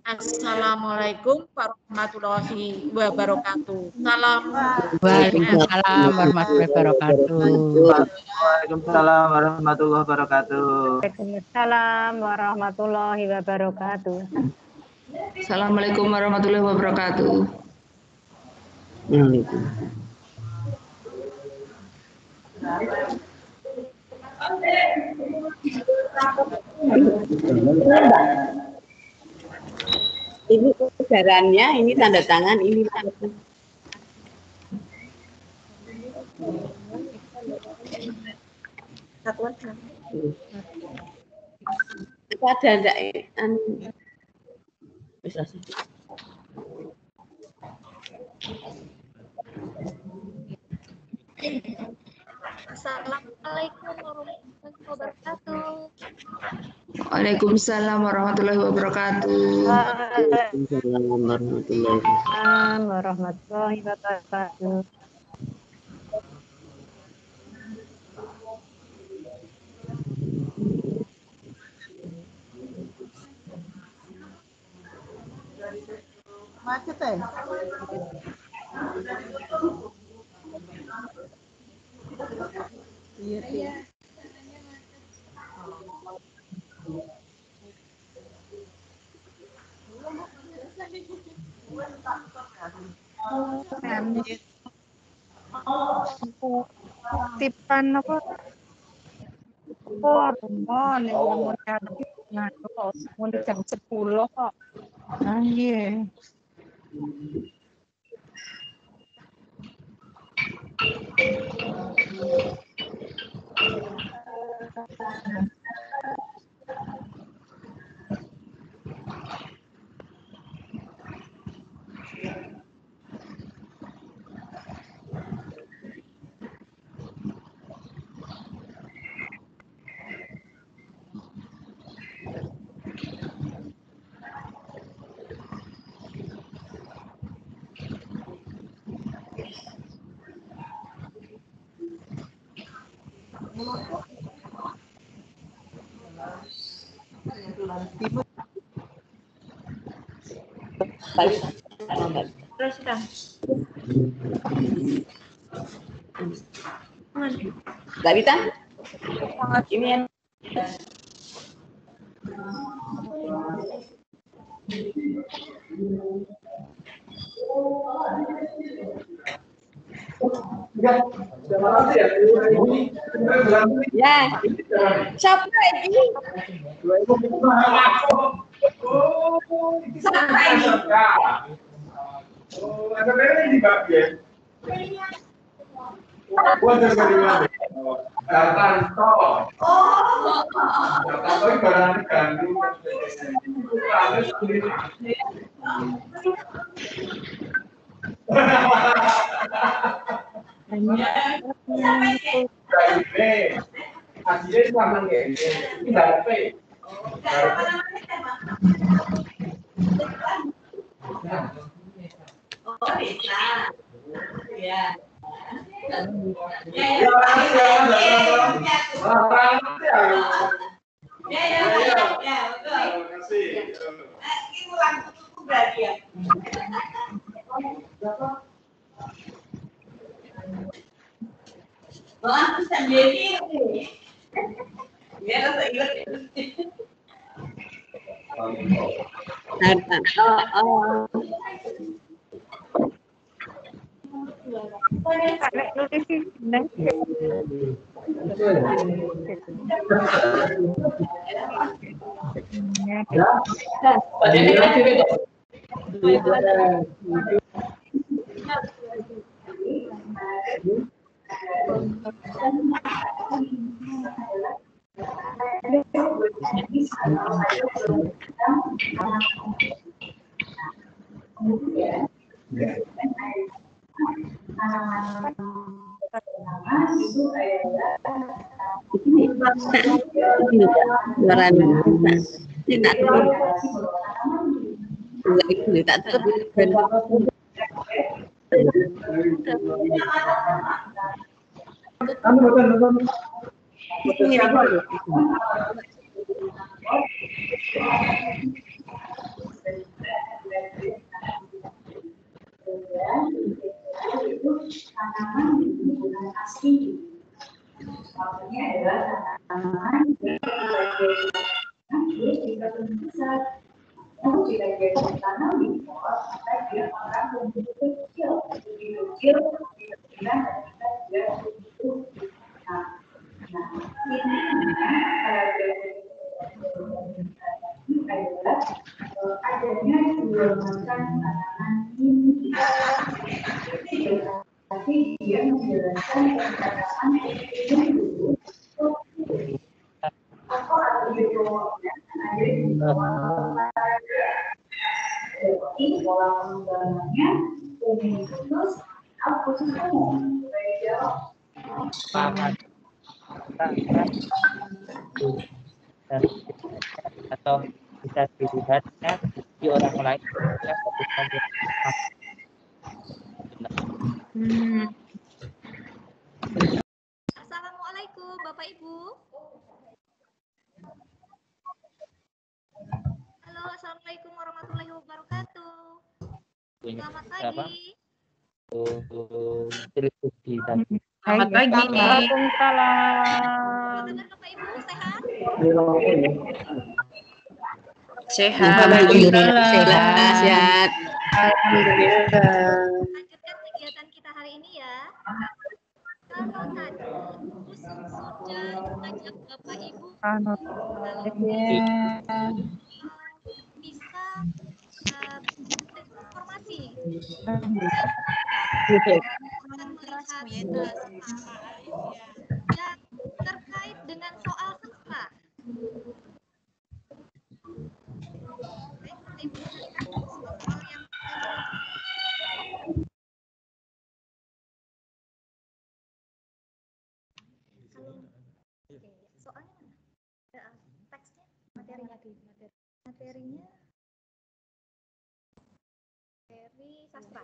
Assalamualaikum warahmatullahi wabarakatuh. Salam. Waalaikumsalam warahmatullahi wabarakatuh. Waalaikumsalam warahmatullahi wabarakatuh. Waalaikumsalam warahmatullahi wabarakatuh. Assalamualaikum warahmatullahi wabarakatuh. Ini ujarannya, ini tanda tangan, ini tanda tangan. Satuan. Itu ada enggak? Bisa sih. Assalamualaikum warahmatullahi wabarakatuh. Waalaikumsalam warahmatullahi wabarakatuh. Waalaikumsalam warahmatullahi wabarakatuh. Macet ya? Iya. Tipan apa? Oh, rumah nih mau cari kok mau jam 10 kok. Iya. Terus dah. Nggak bisa? Ini yang ya, siapa ini? atau bisa dilihatnya di orang lain yang Assalamualaikum Bapak Ibu. Halo, Assalamualaikum warahmatullahi wabarakatuh. Selamat pagi. Selamat pagi. Waalaikumsalam. Dengar Bapak Ibu sehat? Sehat. Alhamdulillah Sehat. sehat. Lanjutkan kegiatan kita hari ini ya. Kalau tadi sudah mengajak Bapak Ibu kalau bisa informasi akan melihat yang terkait dengan soal sastra. Soal yang soalnya mana? Teksnya, materinya materinya materi sastra.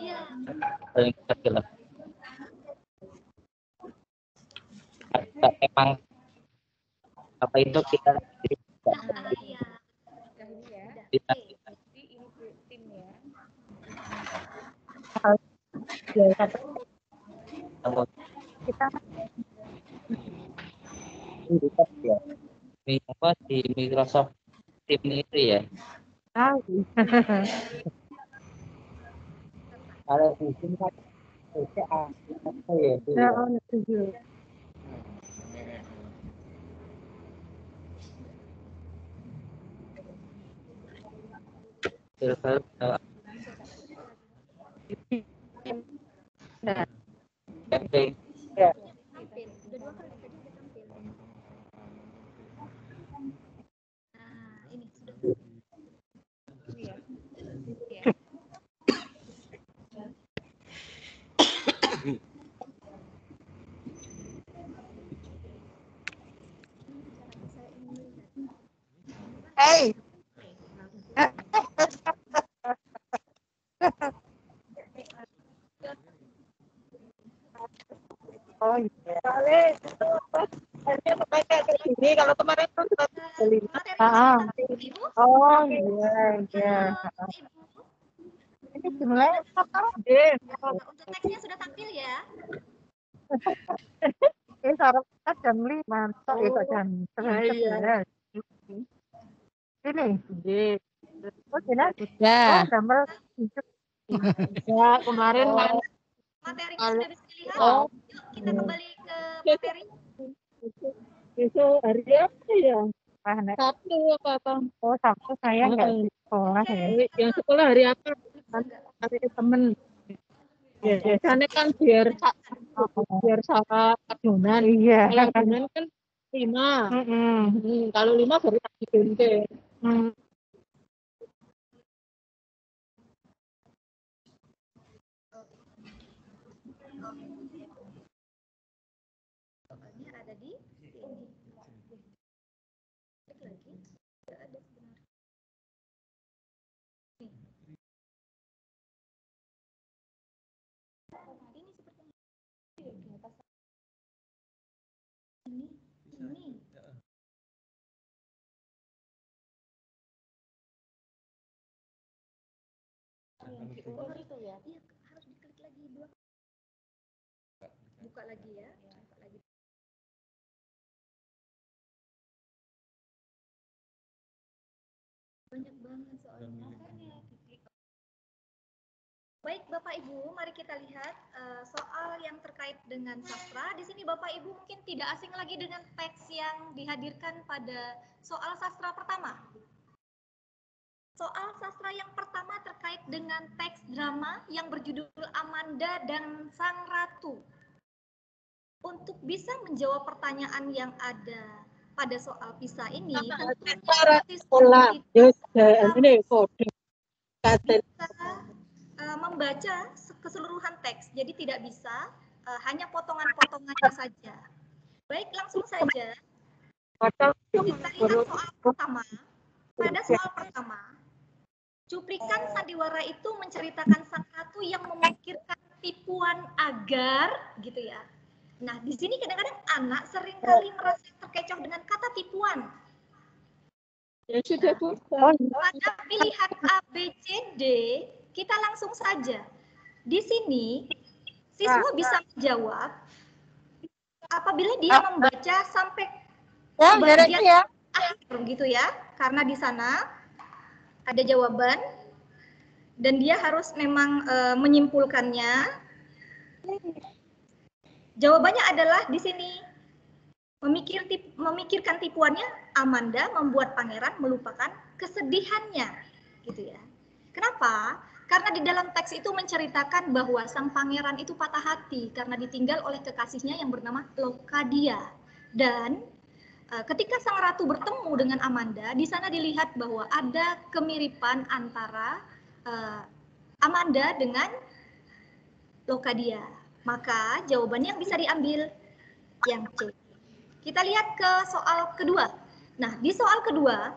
Ya. Emang apa itu kita apa di Microsoft Teams itu ya. Kalau di sini kan apa ya itu ya. Hey. Oh iya. Ini kalau kemarin tuh oh iya iya. Ini dimulai kapan deh? Untuk teksnya sudah tampil ya. Ini sarapnya jam 5, so itu jam 11. Ini, oh jelas. Ya. Oh gambar. Ya kemarin kan. Materinya sudah bisa dilihat. Yuk kita kembali ke materi. Besok hari apa ya? Sabtu apa? Oh Sabtu saya nggak di sekolah ya. Yang sekolah hari apa? Hari temen. Ya, biasanya kan biar sama adonan. Iya. Kalau adonan kan 5. Kalau 5 baru tak digunting. Soalnya ada di sini. Klik lagi. Tidak ada sebenarnya. Nih. itu ya. Iya, harus diklik lagi dua. Buka lagi ya. Buka lagi. Banyak banget soalnya. Baik Bapak Ibu, mari kita lihat soal yang terkait dengan sastra. Di sini Bapak Ibu mungkin tidak asing lagi dengan teks yang dihadirkan pada soal sastra pertama. Soal sastra yang pertama terkait dengan teks drama yang berjudul Amanda dan Sang Ratu. Untuk bisa menjawab pertanyaan yang ada pada soal PISA ini, membaca keseluruhan teks, jadi tidak bisa hanya potongan-potongannya saja. Baik, langsung saja kita lihat soal pertama. Pada soal pertama, cuplikan sandiwara itu menceritakan sang ratu yang memikirkan tipuan agar, gitu ya. Nah, di sini kadang-kadang anak seringkali merasa terkecoh dengan kata tipuan. Pada pilihan A, B, C, D, kita langsung saja. Di sini, siswa bisa menjawab apabila dia membaca sampai bagian akhir, gitu ya. Karena di sana ada jawaban dan dia harus memang menyimpulkannya. Jawabannya adalah di sini. Memikirkan tipuannya, Amanda membuat pangeran melupakan kesedihannya, gitu ya. Kenapa? Karena di dalam teks itu menceritakan bahwa sang pangeran itu patah hati karena ditinggal oleh kekasihnya yang bernama Lokadia. Dan ketika sang ratu bertemu dengan Amanda, di sana dilihat bahwa ada kemiripan antara Amanda dengan Lokadia. Maka jawabannya yang bisa diambil yang C. Kita lihat ke soal kedua. Nah, di soal kedua,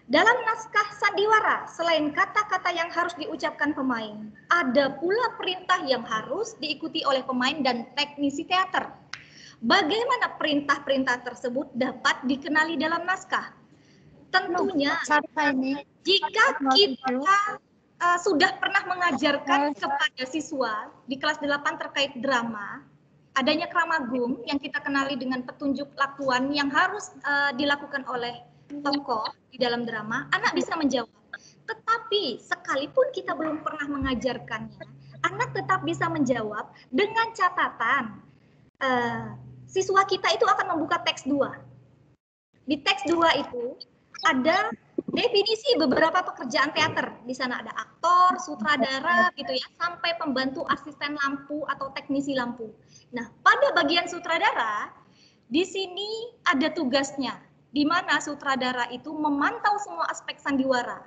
dalam naskah sandiwara, selain kata-kata yang harus diucapkan pemain, ada pula perintah yang harus diikuti oleh pemain dan teknisi teater. Bagaimana perintah-perintah tersebut dapat dikenali dalam naskah? Tentunya, jika kita sudah pernah mengajarkan kepada siswa di kelas 8 terkait drama, adanya kramagung yang kita kenali dengan petunjuk lakuan yang harus dilakukan oleh tokoh di dalam drama, anak bisa menjawab. Tetapi sekalipun kita belum pernah mengajarkannya, anak tetap bisa menjawab dengan catatan siswa kita itu akan membuka teks 2. Di teks 2 itu ada definisi beberapa pekerjaan teater. Di sana ada aktor, sutradara, gitu ya, sampai pembantu asisten lampu atau teknisi lampu. Nah, pada bagian sutradara, di sini ada tugasnya, di mana sutradara itu memantau semua aspek sandiwara.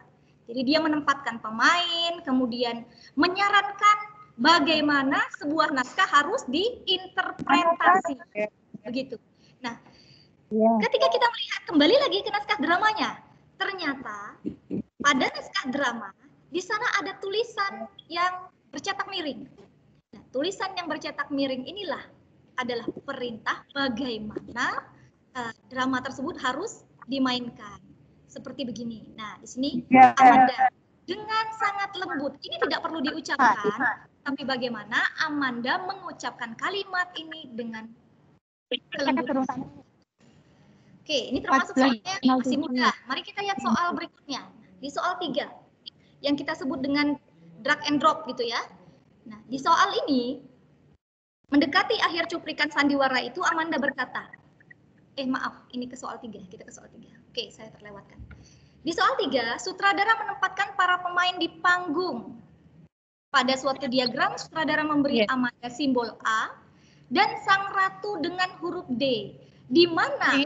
Jadi dia menempatkan pemain, kemudian menyarankan bagaimana sebuah naskah harus diinterpretasi. Begitu. Nah, ketika kita melihat kembali lagi ke naskah dramanya, ternyata pada naskah drama, di sana ada tulisan yang bercetak miring. Nah, tulisan yang bercetak miring inilah adalah perintah bagaimana drama tersebut harus dimainkan. Seperti begini. Nah, di sini Amanda dengan sangat lembut. Ini tidak perlu diucapkan, tapi bagaimana Amanda mengucapkan kalimat ini dengan kelembutan. Oke, ini termasuk soalnya masih mudah. Mari kita lihat soal berikutnya. Di soal 3, yang kita sebut dengan drag and drop gitu ya. Nah, di soal ini, mendekati akhir cuplikan sandiwara itu, Amanda berkata, maaf, ini ke soal 3, kita ke soal 3. Oke, saya terlewatkan. Di soal 3, sutradara menempatkan para pemain di panggung. Pada suatu diagram, sutradara memberi Amanda simbol A dan sang ratu dengan huruf D, di mana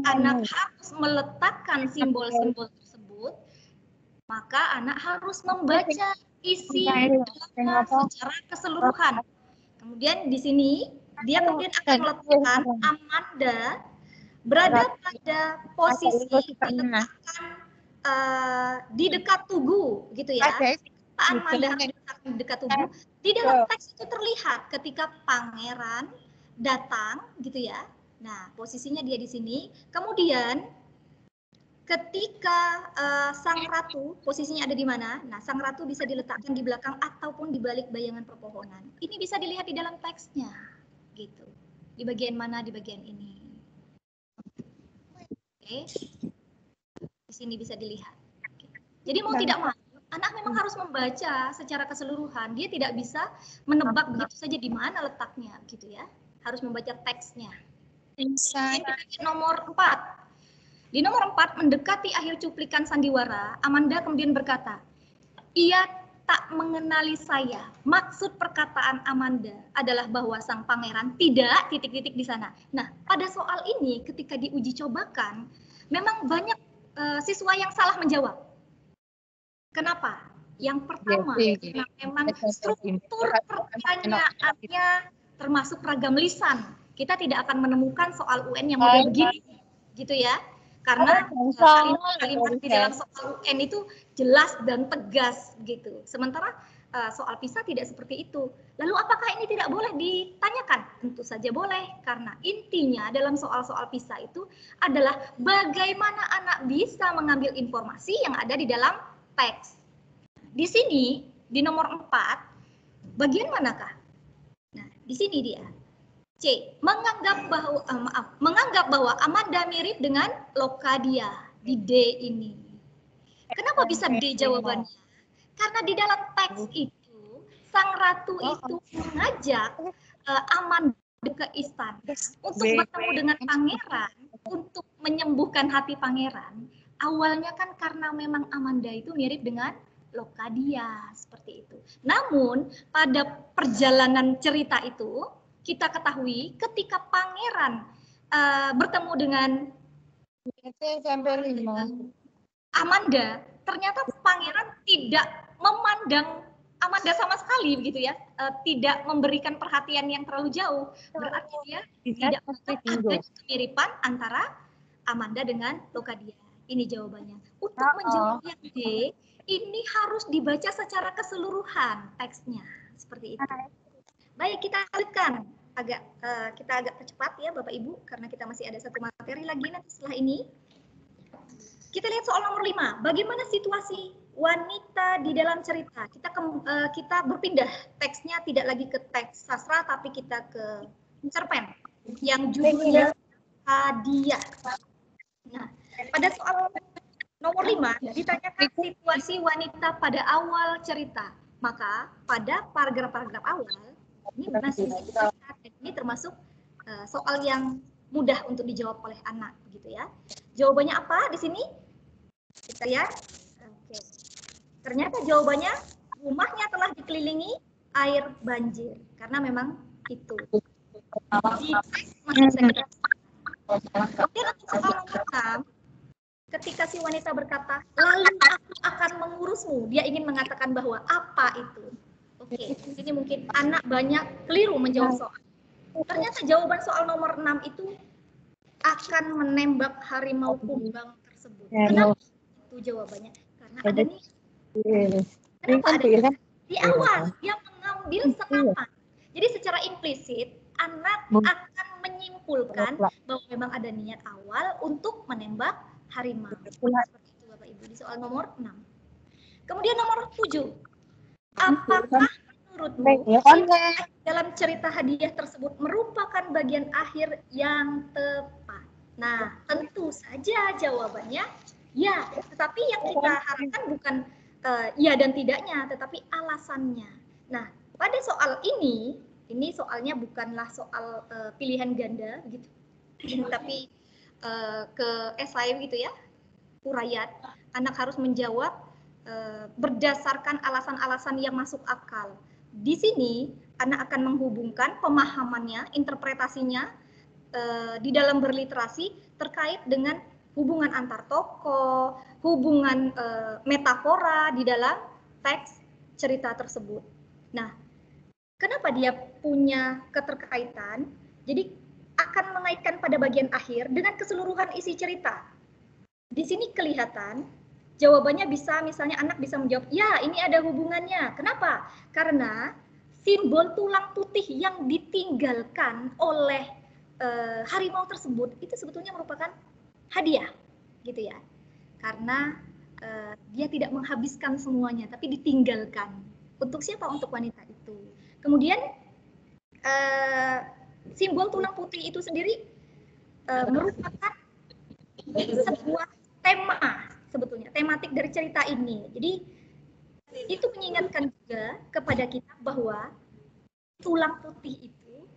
anak harus meletakkan simbol-simbol tersebut, maka anak harus membaca isi drama secara keseluruhan. Kemudian di sini, dia kemudian akan meletakkan Amanda berada pada posisi di dekat tugu, gitu ya. Amanda di dekat tugu. Di dalam teks itu terlihat ketika pangeran datang, gitu ya. Nah, posisinya dia di sini. Kemudian ketika sang ratu posisinya ada di mana? Nah, sang ratu bisa diletakkan di belakang ataupun di balik bayangan pepohonan. Ini bisa dilihat di dalam teksnya, gitu. Di bagian mana? Di bagian ini. Oke. Di sini bisa dilihat. Jadi mau tidak mau, anak memang harus membaca secara keseluruhan. Dia tidak bisa menebak begitu saja di mana letaknya, gitu ya. Harus membaca teksnya. Nomor 4. Di nomor 4, mendekati akhir cuplikan sandiwara, Amanda kemudian berkata, ia tak mengenali saya. Maksud perkataan Amanda adalah bahwa sang pangeran tidak titik-titik di sana. Nah, pada soal ini ketika diuji cobakan, memang banyak siswa yang salah menjawab. Kenapa? Yang pertama, karena memang struktur pertanyaannya termasuk ragam lisan. Kita tidak akan menemukan soal UN yang model begini, gitu ya. Karena kalimat di dalam soal UN itu jelas dan tegas gitu. Sementara soal PISA tidak seperti itu. Lalu apakah ini tidak boleh ditanyakan? Tentu saja boleh, karena intinya dalam soal-soal PISA itu adalah bagaimana anak bisa mengambil informasi yang ada di dalam teks. Di sini di nomor 4, bagian manakah? Nah, di sini dia. C. Menganggap bahwa Amanda mirip dengan Lokadia di D ini. Kenapa bisa D jawabannya? Karena di dalam teks itu sang ratu itu mengajak Amanda ke istana untuk bertemu dengan pangeran untuk menyembuhkan hati pangeran. Awalnya kan karena memang Amanda itu mirip dengan Lokadia seperti itu. Namun pada perjalanan cerita itu kita ketahui ketika pangeran bertemu dengan Amanda, ternyata pangeran tidak memandang Amanda sama sekali begitu ya, tidak memberikan perhatian yang terlalu jauh. Berarti dia tidak ada kemiripan antara Amanda dengan Lokadia. Ini jawabannya. Untuk menjawab yang D, ini harus dibaca secara keseluruhan teksnya seperti itu. Baik, kita lanjutkan. Kita agak percepat ya Bapak Ibu, karena kita masih ada satu materi lagi nanti setelah ini. Kita lihat soal nomor 5. Bagaimana situasi wanita di dalam cerita? Kita berpindah teksnya, tidak lagi ke teks sastra, tapi kita ke cerpen yang judulnya Hadiah. Nah, pada soal nomor 5 ditanyakan situasi wanita pada awal cerita. Maka pada paragraf-paragraf awal ini masih ini termasuk soal yang mudah untuk dijawab oleh anak, begitu ya. Jawabannya apa di sini? Kita lihat. Oke. Ternyata jawabannya rumahnya telah dikelilingi air banjir, karena memang itu. Kemudian untuk soal nomor 6, ketika si wanita berkata, lalu aku akan mengurusmu, dia ingin mengatakan bahwa apa itu? Oke, ini mungkin anak banyak keliru menjawab soal. Ternyata jawaban soal nomor 6 itu akan menembak harimau kumbang tersebut. Kenapa itu jawabannya? Karena ada nih. Kenapa ada di awal dia mengambil senapan. Jadi secara implisit anak akan menyimpulkan bahwa memang ada niat awal untuk menembak harimau. Seperti itu Bapak Ibu di soal nomor 6. Kemudian nomor 7. Apakah menurutmu dalam cerita hadiah tersebut merupakan bagian akhir yang tepat? Nah, tentu saja jawabannya ya, tetapi yang kita harapkan bukan ya dan tidaknya, tetapi alasannya. Nah, pada soal ini soalnya bukanlah soal pilihan ganda gitu, tapi ke esai gitu ya, uraian. Anak harus menjawab berdasarkan alasan-alasan yang masuk akal. Di sini anak akan menghubungkan pemahamannya, interpretasinya di dalam berliterasi terkait dengan hubungan antar tokoh, hubungan metafora di dalam teks cerita tersebut. Nah, kenapa dia punya keterkaitan? Jadi akan mengaitkan pada bagian akhir dengan keseluruhan isi cerita. Di sini kelihatan jawabannya bisa, misalnya anak bisa menjawab, ya ini ada hubungannya. Kenapa? Karena simbol tulang putih yang ditinggalkan oleh harimau tersebut itu sebetulnya merupakan hadiah, gitu ya. karena dia tidak menghabiskan semuanya, tapi ditinggalkan. Untuk siapa? Untuk wanita itu. Kemudian simbol tulang putih itu sendiri merupakan sebuah tema sebetulnya, tematik dari cerita ini. Jadi itu mengingatkan juga kepada kita bahwa tulang putih itu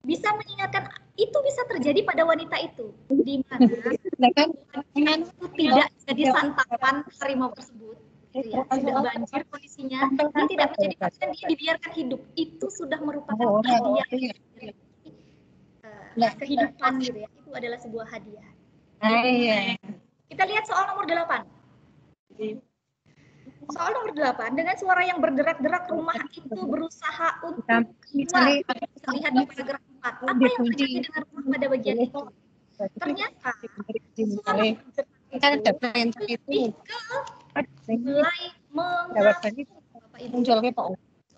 bisa mengingatkan, itu bisa terjadi pada wanita itu, di mana itu tidak jadi santapan harimau tersebut, gitu ya, sudah banjir kondisinya, dia tidak menjadi pasien, dia dibiarkan hidup, itu sudah merupakan hadiah kehidupan, gitu ya, itu adalah sebuah hadiah. Kita lihat soal nomor 8. Soal nomor 8, dengan suara yang berderak-derak rumah itu berusaha untuk keluar. Bisa lihat di paragraf 4. Apa yang terjadi dengan rumah pada bagian itu? Ternyata suara berderak itu mulai mengapung.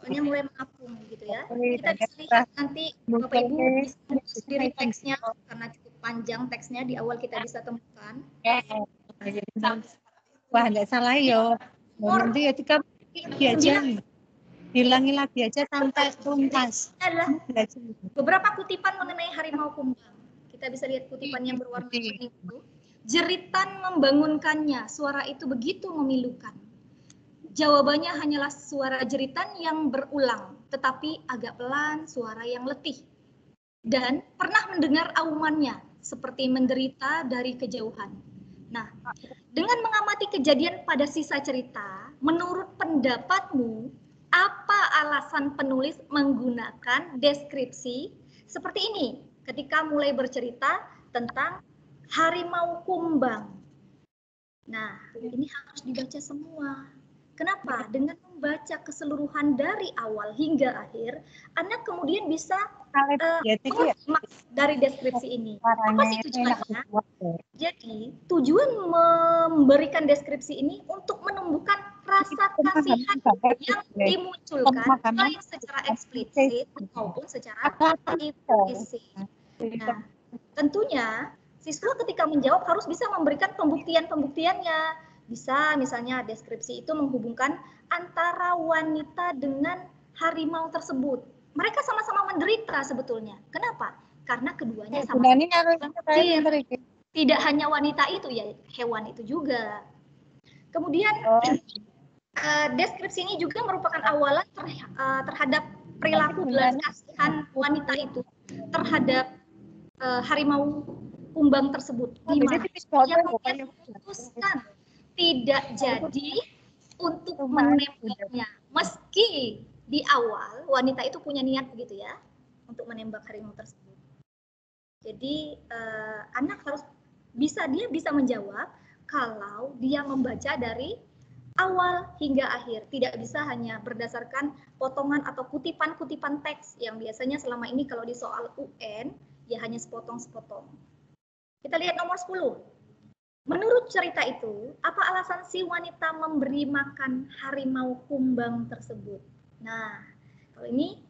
Soalnya mulai mengapung gitu ya. Kita bisa lihat nanti Bapak Ibu bisa sendiri teksnya karena cukup panjang teksnya, di awal kita bisa temukan. Wah, nggak salah yo. Nanti ya kita aja hilangi lagi aja sampai tuntas. Adalah beberapa kutipan mengenai harimau kumbang. Kita bisa lihat kutipan yang berwarna kuning itu. Jeritan membangunkannya, suara itu begitu memilukan. Jawabannya hanyalah suara jeritan yang berulang, tetapi agak pelan, suara yang letih. Dan pernah mendengar aumannya, seperti menderita dari kejauhan. Nah, dengan mengamati kejadian pada sisa cerita, menurut pendapatmu, apa alasan penulis menggunakan deskripsi seperti ini ketika mulai bercerita tentang harimau kumbang? Nah, ini harus dibaca semua. Kenapa? Dengan membaca keseluruhan dari awal hingga akhir, Anda kemudian bisa menyimak dari deskripsi ini. Apa sih tujuannya? Jadi, tujuan memberikan deskripsi ini untuk menumbuhkan rasa kasihan yang dimunculkan baik secara eksplisit maupun secara implisit. Nah, tentunya siswa ketika menjawab harus bisa memberikan pembuktian-pembuktiannya. Bisa misalnya deskripsi itu menghubungkan antara wanita dengan harimau tersebut. Mereka sama-sama menderita sebetulnya. Kenapa? Karena keduanya sama-sama banjir. Tidak hanya wanita itu, ya hewan itu juga. Kemudian deskripsi ini juga merupakan awalan terhadap perilaku belas kasihan wanita itu terhadap harimau kumbang tersebut. Di mana ia memutuskan tidak jadi untuk menembaknya, meski di awal wanita itu punya niat begitu ya untuk menembak harimau tersebut. Jadi anak harus dia bisa menjawab kalau dia membaca dari awal hingga akhir, tidak bisa hanya berdasarkan potongan atau kutipan-kutipan teks yang biasanya selama ini kalau di soal UN ya hanya sepotong-sepotong. Kita lihat nomor 10. Menurut cerita itu, apa alasan si wanita memberi makan harimau kumbang tersebut? Nah, kalau ini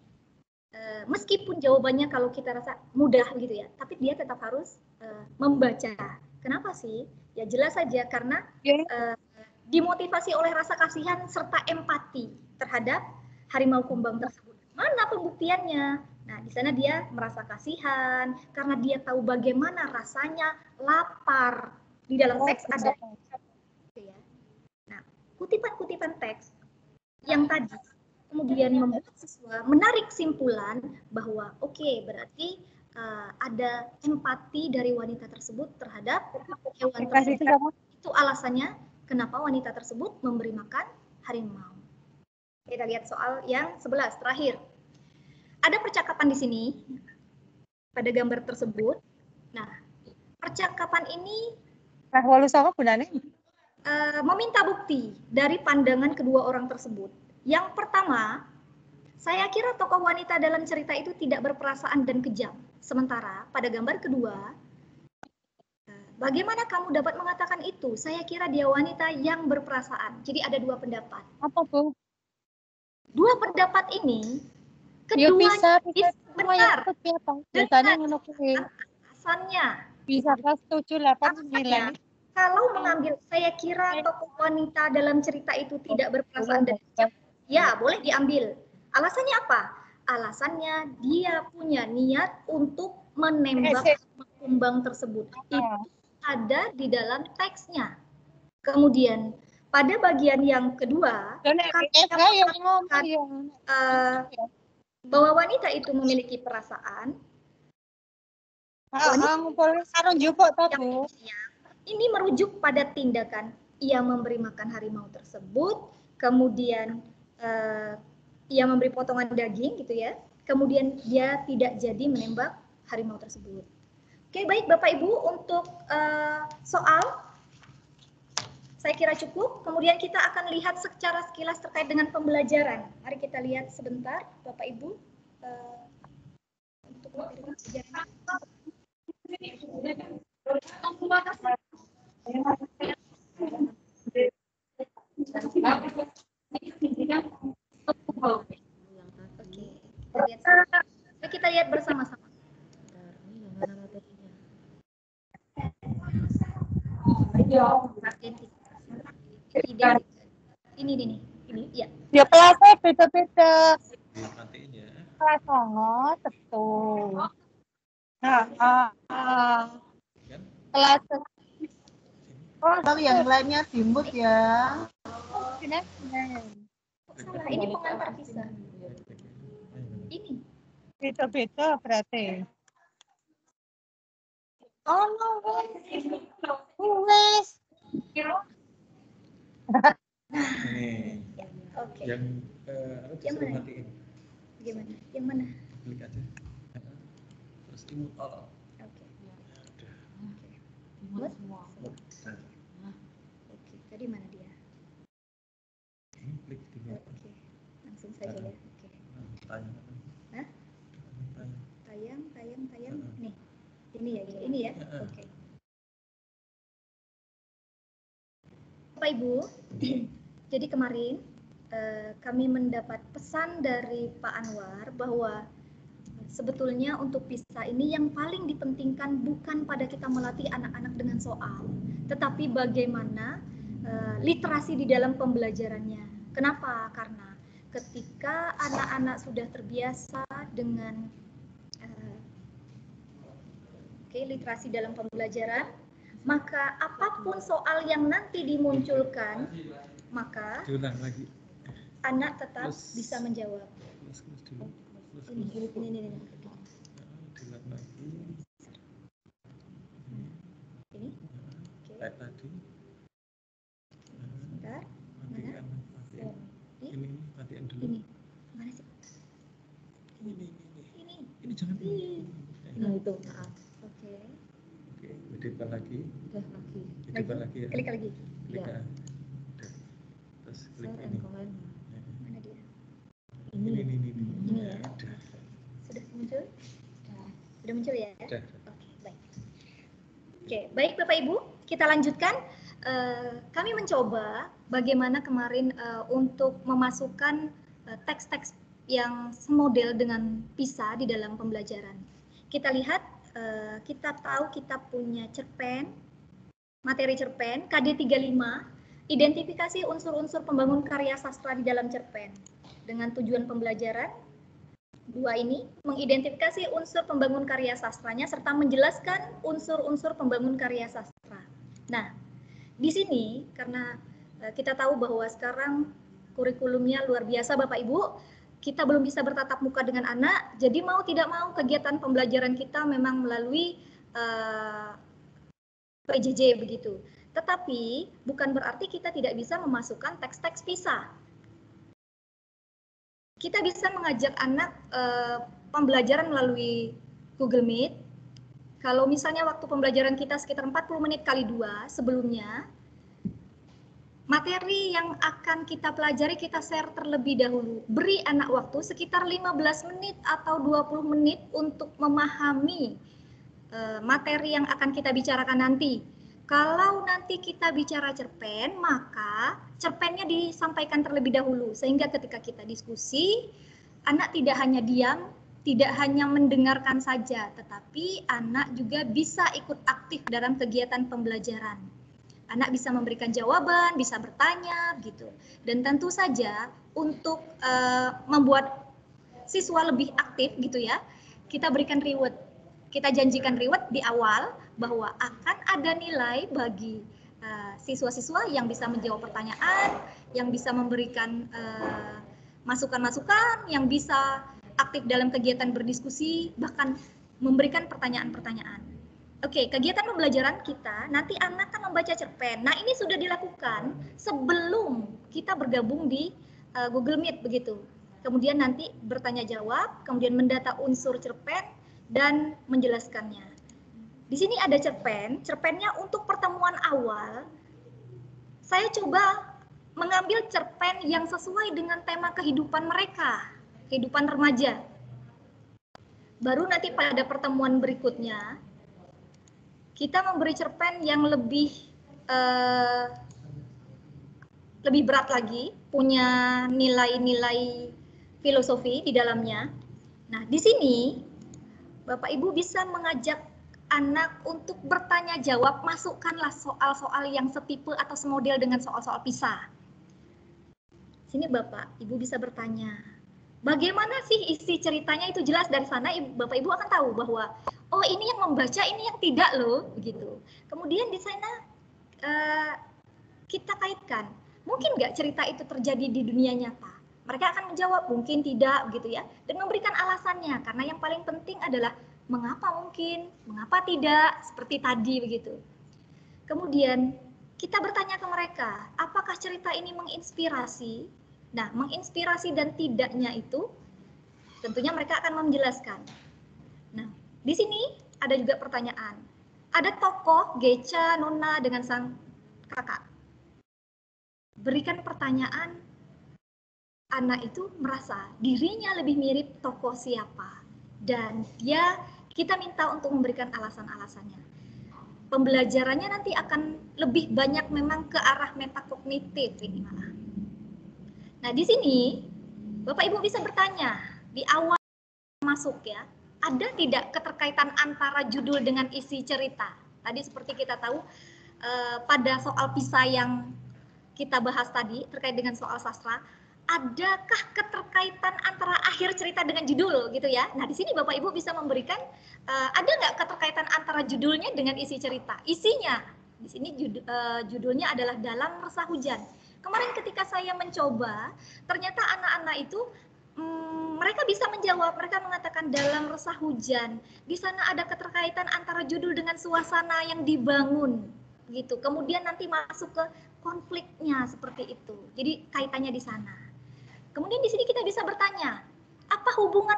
meskipun jawabannya kalau kita rasa mudah gitu ya, tapi dia tetap harus membaca. Kenapa sih? Ya jelas saja karena dimotivasi oleh rasa kasihan serta empati terhadap harimau kumbang tersebut. Mana pembuktiannya? Nah, di sana dia merasa kasihan karena dia tahu bagaimana rasanya lapar. Di dalam teks ada. Nah, kutipan-kutipan teks yang tadi kemudian membuat siswa menarik kesimpulan bahwa berarti ada empati dari wanita tersebut terhadap hewan tersebut. Itu alasannya kenapa wanita tersebut memberi makan harimau. Kita lihat soal yang 11 terakhir. Ada percakapan di sini pada gambar tersebut. Nah, percakapan ini meminta bukti dari pandangan kedua orang tersebut. Yang pertama, saya kira tokoh wanita dalam cerita itu tidak berperasaan dan kejam. Sementara pada gambar kedua, bagaimana kamu dapat mengatakan itu? Saya kira dia wanita yang berperasaan. Jadi ada dua pendapat. Apa tuh? Dua pendapat ini, keduanya bisa benar. Dengan alasannya. Bisa kelas 7, 8, 9. Kalau mengambil, saya kira tokoh wanita dalam cerita itu tidak berperasaan dan bijak, ya boleh diambil. Alasannya apa? Alasannya dia punya niat untuk menembak kumbang tersebut. Itu ada di dalam teksnya. Kemudian pada bagian yang kedua, bahwa wanita itu memiliki perasaan. Ini merujuk pada tindakan ia memberi makan harimau tersebut, kemudian ia memberi potongan daging gitu ya, kemudian dia tidak jadi menembak harimau tersebut. Oke, baik Bapak Ibu, untuk soal saya kira cukup. Kemudian kita akan lihat secara sekilas terkait dengan pembelajaran. Mari kita lihat sebentar Bapak Ibu untuk materi pembelajaran. Oke, kita lihat bersama-sama. Ini ya. Ya kelasnya beda-beda. Kelas songo, betul. Kelas. Oh, kalau yang lainnya dimut ya. Salah, ini pengantar kisah. Ini. Beda-beda berarti. Oh, no. Wes. Oke. Yang mana? Gimana? Yang mana? Klik aja. Terus imut all. Oke. Oke, tadi mana dia? Klik di bawah. Oke, langsung saja ya. Oke. Hah? Tayang. Nih. Ini ya. Oke. Bapak Ibu, jadi kemarin kami mendapat pesan dari Pak Anwar bahwa sebetulnya untuk PISA ini yang paling dipentingkan bukan pada kita melatih anak-anak dengan soal, tetapi bagaimana literasi di dalam pembelajarannya. Kenapa? Karena ketika anak-anak sudah terbiasa dengan literasi dalam pembelajaran, maka apapun soal yang nanti dimunculkan, maka anak tetap bisa menjawab. Ini. Ini. Oke. Sebentar. Mana? Ini matikan dulu. Ini. Mana sih? Ini jangan. Nah, itu. Oke. Hidupkan lagi. Udah lagi. Hidupkan lagi ya. Klik lagi. Klik ya. Terus klik ini. Mana dia? Ini ya. Sudah muncul? Sudah muncul ya? Sudah. Oke, baik. Oke, baik Bapak Ibu, kita lanjutkan. Kami mencoba bagaimana kemarin untuk memasukkan teks-teks yang semodel dengan PISA di dalam pembelajaran. Kita lihat, kita tahu kita punya cerpen, materi cerpen, KD 35, identifikasi unsur-unsur pembangun karya sastra di dalam cerpen. Dengan tujuan pembelajaran, 2 ini, mengidentifikasi unsur pembangun karya sastranya, serta menjelaskan unsur-unsur pembangun karya sastra. Nah, di sini, karena kita tahu bahwa sekarang kurikulumnya luar biasa Bapak Ibu, kita belum bisa bertatap muka dengan anak, jadi mau tidak mau kegiatan pembelajaran kita memang melalui PJJ begitu. Tetapi bukan berarti kita tidak bisa memasukkan teks-teks PISA. Kita bisa mengajak anak pembelajaran melalui Google Meet. Kalau misalnya waktu pembelajaran kita sekitar 40 menit kali 2 sebelumnya, materi yang akan kita pelajari kita share terlebih dahulu. Beri anak waktu sekitar 15 menit atau 20 menit untuk memahami materi yang akan kita bicarakan nanti. Kalau nanti kita bicara cerpen, maka cerpennya disampaikan terlebih dahulu. Sehingga ketika kita diskusi, anak tidak hanya diam, tidak hanya mendengarkan saja, tetapi anak juga bisa ikut aktif dalam kegiatan pembelajaran. Anak bisa memberikan jawaban, bisa bertanya, gitu. Dan tentu saja untuk membuat siswa lebih aktif, gitu ya, kita berikan reward. Kita janjikan reward di awal bahwa akan ada nilai bagi siswa-siswa yang bisa menjawab pertanyaan, yang bisa memberikan masukan-masukan, yang bisa aktif dalam kegiatan berdiskusi, bahkan memberikan pertanyaan-pertanyaan. Oke, kegiatan pembelajaran kita, nanti anak kan membaca cerpen. Nah, ini sudah dilakukan sebelum kita bergabung di Google Meet, begitu. Kemudian nanti bertanya jawab, kemudian mendata unsur cerpen, dan menjelaskannya. Di sini ada cerpen, cerpennya untuk pertemuan awal, saya coba mengambil cerpen yang sesuai dengan tema kehidupan mereka, kehidupan remaja. Baru nanti pada pertemuan berikutnya, kita memberi cerpen yang lebih berat lagi, punya nilai-nilai filosofi di dalamnya. Nah, di sini Bapak Ibu bisa mengajak anak untuk bertanya jawab, masukkanlah soal-soal yang setipe atau semodel dengan soal-soal PISA. Sini Bapak Ibu bisa bertanya, bagaimana sih isi ceritanya, itu jelas dari sana Bapak Ibu akan tahu bahwa oh ini yang membaca, ini yang tidak loh, begitu. Kemudian di sana kita kaitkan, mungkin nggak cerita itu terjadi di dunia nyata? Mereka akan menjawab mungkin tidak, begitu ya, dan memberikan alasannya. Karena yang paling penting adalah mengapa mungkin, mengapa tidak, seperti tadi begitu. Kemudian kita bertanya ke mereka, apakah cerita ini menginspirasi? Nah, menginspirasi dan tidaknya itu tentunya mereka akan menjelaskan. Nah, di sini ada juga pertanyaan. Ada tokoh Geca, Nona dengan sang kakak. Berikan pertanyaan, anak itu merasa dirinya lebih mirip tokoh siapa. Dan kita minta untuk memberikan alasan-alasannya. Pembelajarannya nanti akan lebih banyak memang ke arah metakognitif ini malah. Nah, di sini Bapak Ibu bisa bertanya di awal masuk ya, ada tidak keterkaitan antara judul dengan isi cerita? Tadi seperti kita tahu pada soal PISA yang kita bahas tadi terkait dengan soal sastra, adakah keterkaitan antara akhir cerita dengan judul gitu ya? Nah, di sini Bapak Ibu bisa memberikan ada nggak keterkaitan antara judulnya dengan isi cerita? Isinya di sini judulnya adalah Dalam Resah Hujan. Kemarin ketika saya mencoba, ternyata anak-anak itu mereka bisa menjawab, mereka mengatakan dalam resah hujan. Di sana ada keterkaitan antara judul dengan suasana yang dibangun, gitu. Kemudian nanti masuk ke konfliknya seperti itu. Jadi kaitannya di sana. Kemudian di sini kita bisa bertanya, apa hubungan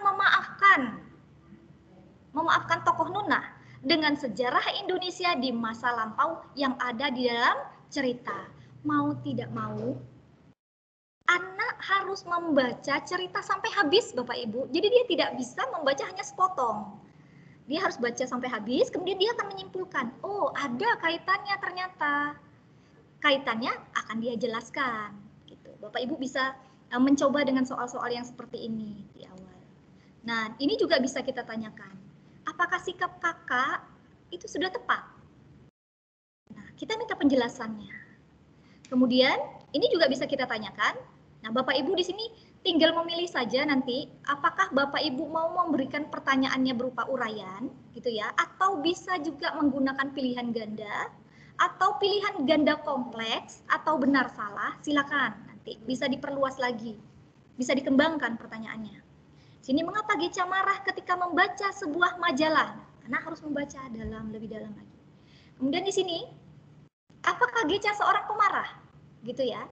memaafkan tokoh Nuna dengan sejarah Indonesia di masa lampau yang ada di dalam cerita? Mau tidak mau, anak harus membaca cerita sampai habis, Bapak Ibu. Jadi dia tidak bisa membaca hanya sepotong. Dia harus baca sampai habis, kemudian dia akan menyimpulkan, oh ada kaitannya ternyata. Kaitannya akan dia jelaskan. Gitu. Bapak Ibu bisa mencoba dengan soal-soal yang seperti ini di awal. Nah, ini juga bisa kita tanyakan. Apakah sikap kakak itu sudah tepat? Nah, kita minta penjelasannya. Kemudian ini juga bisa kita tanyakan. Nah, Bapak Ibu di sini tinggal memilih saja nanti apakah Bapak Ibu mau memberikan pertanyaannya berupa uraian gitu ya, atau bisa juga menggunakan pilihan ganda atau pilihan ganda kompleks atau benar salah, silakan nanti bisa diperluas lagi. Bisa dikembangkan pertanyaannya. Sini mengapa Geca marah ketika membaca sebuah majalah? Karena harus membaca lebih dalam lagi. Kemudian di sini apakah Geca seorang pemarah? Gitu ya.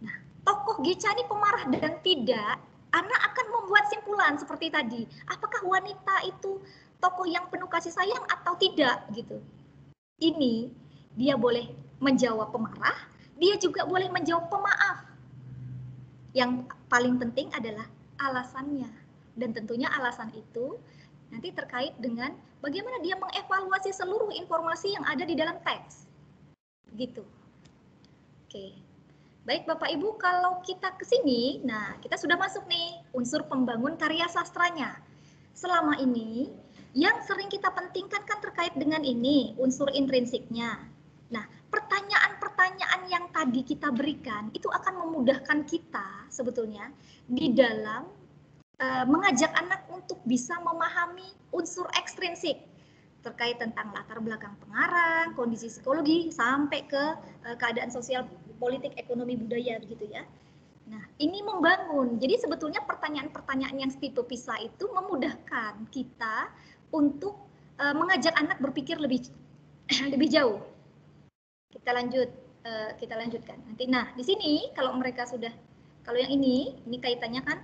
Nah, tokoh Geca ini pemarah dan tidak, anak akan membuat simpulan seperti tadi. Apakah wanita itu tokoh yang penuh kasih sayang atau tidak gitu. Ini dia boleh menjawab pemarah, dia juga boleh menjawab pemaaf. Yang paling penting adalah alasannya. Dan tentunya alasan itu nanti terkait dengan bagaimana dia mengevaluasi seluruh informasi yang ada di dalam teks. Gitu. Oke. Baik Bapak Ibu, kalau kita ke sini, nah kita sudah masuk nih unsur pembangun karya sastranya. Selama ini yang sering kita pentingkan kan terkait dengan ini, unsur intrinsiknya. Nah, pertanyaan-pertanyaan yang tadi kita berikan itu akan memudahkan kita sebetulnya di dalam mengajak anak untuk bisa memahami unsur ekstrinsik terkait tentang latar belakang pengarang, kondisi psikologi, sampai ke keadaan sosial, politik, ekonomi, budaya, begitu ya. Nah, ini membangun. Jadi sebetulnya pertanyaan-pertanyaan yang tipe PISA itu memudahkan kita untuk mengajak anak berpikir lebih jauh. Kita lanjutkan. Nanti, nah di sini kalau mereka sudah, kalau yang ini kaitannya kan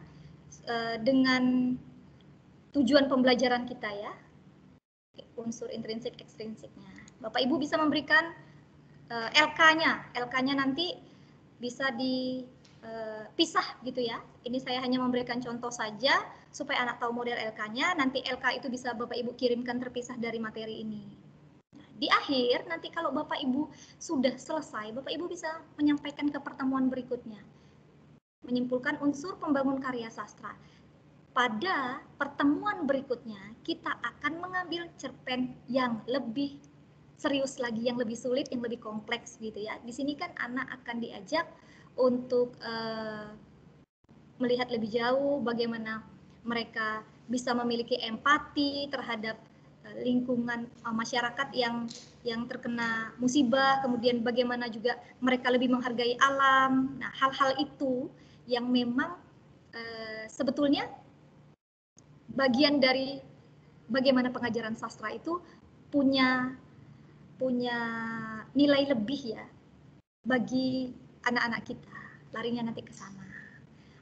dengan tujuan pembelajaran kita ya, unsur intrinsik ekstrinsiknya. Bapak Ibu bisa memberikan LK-nya nanti bisa dipisah gitu ya. Ini saya hanya memberikan contoh saja supaya anak tahu model LK-nya. Nanti LK itu bisa Bapak Ibu kirimkan terpisah dari materi ini. Nah, di akhir nanti kalau Bapak Ibu sudah selesai, Bapak Ibu bisa menyampaikan ke pertemuan berikutnya. Menyimpulkan unsur pembangun karya sastra. Pada pertemuan berikutnya, kita akan mengambil cerpen yang lebih serius lagi, yang lebih sulit, yang lebih kompleks gitu ya. Di sini kan anak akan diajak untuk melihat lebih jauh bagaimana mereka bisa memiliki empati terhadap lingkungan masyarakat yang terkena musibah, kemudian bagaimana juga mereka lebih menghargai alam. Nah, hal-hal itu yang memang sebetulnya bagian dari bagaimana pengajaran sastra itu punya nilai lebih ya bagi anak-anak kita. Larinya nanti ke sana.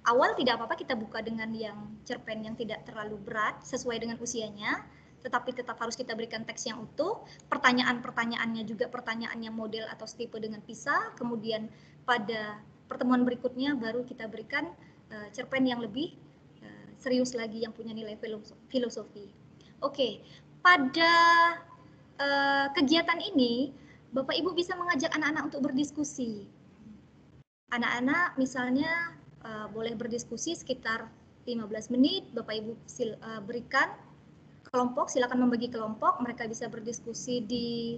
Awal tidak apa-apa kita buka dengan yang cerpen yang tidak terlalu berat sesuai dengan usianya, tetapi tetap harus kita berikan teks yang utuh. Pertanyaan-pertanyaannya juga pertanyaan yang model atau tipe dengan PISA. Kemudian pada pertemuan berikutnya baru kita berikan cerpen yang lebih serius lagi yang punya nilai filosofi. Oke, pada kegiatan ini Bapak Ibu bisa mengajak anak-anak untuk berdiskusi. Anak-anak misalnya boleh berdiskusi sekitar 15 menit, Bapak Ibu berikan kelompok, silakan membagi kelompok, mereka bisa berdiskusi di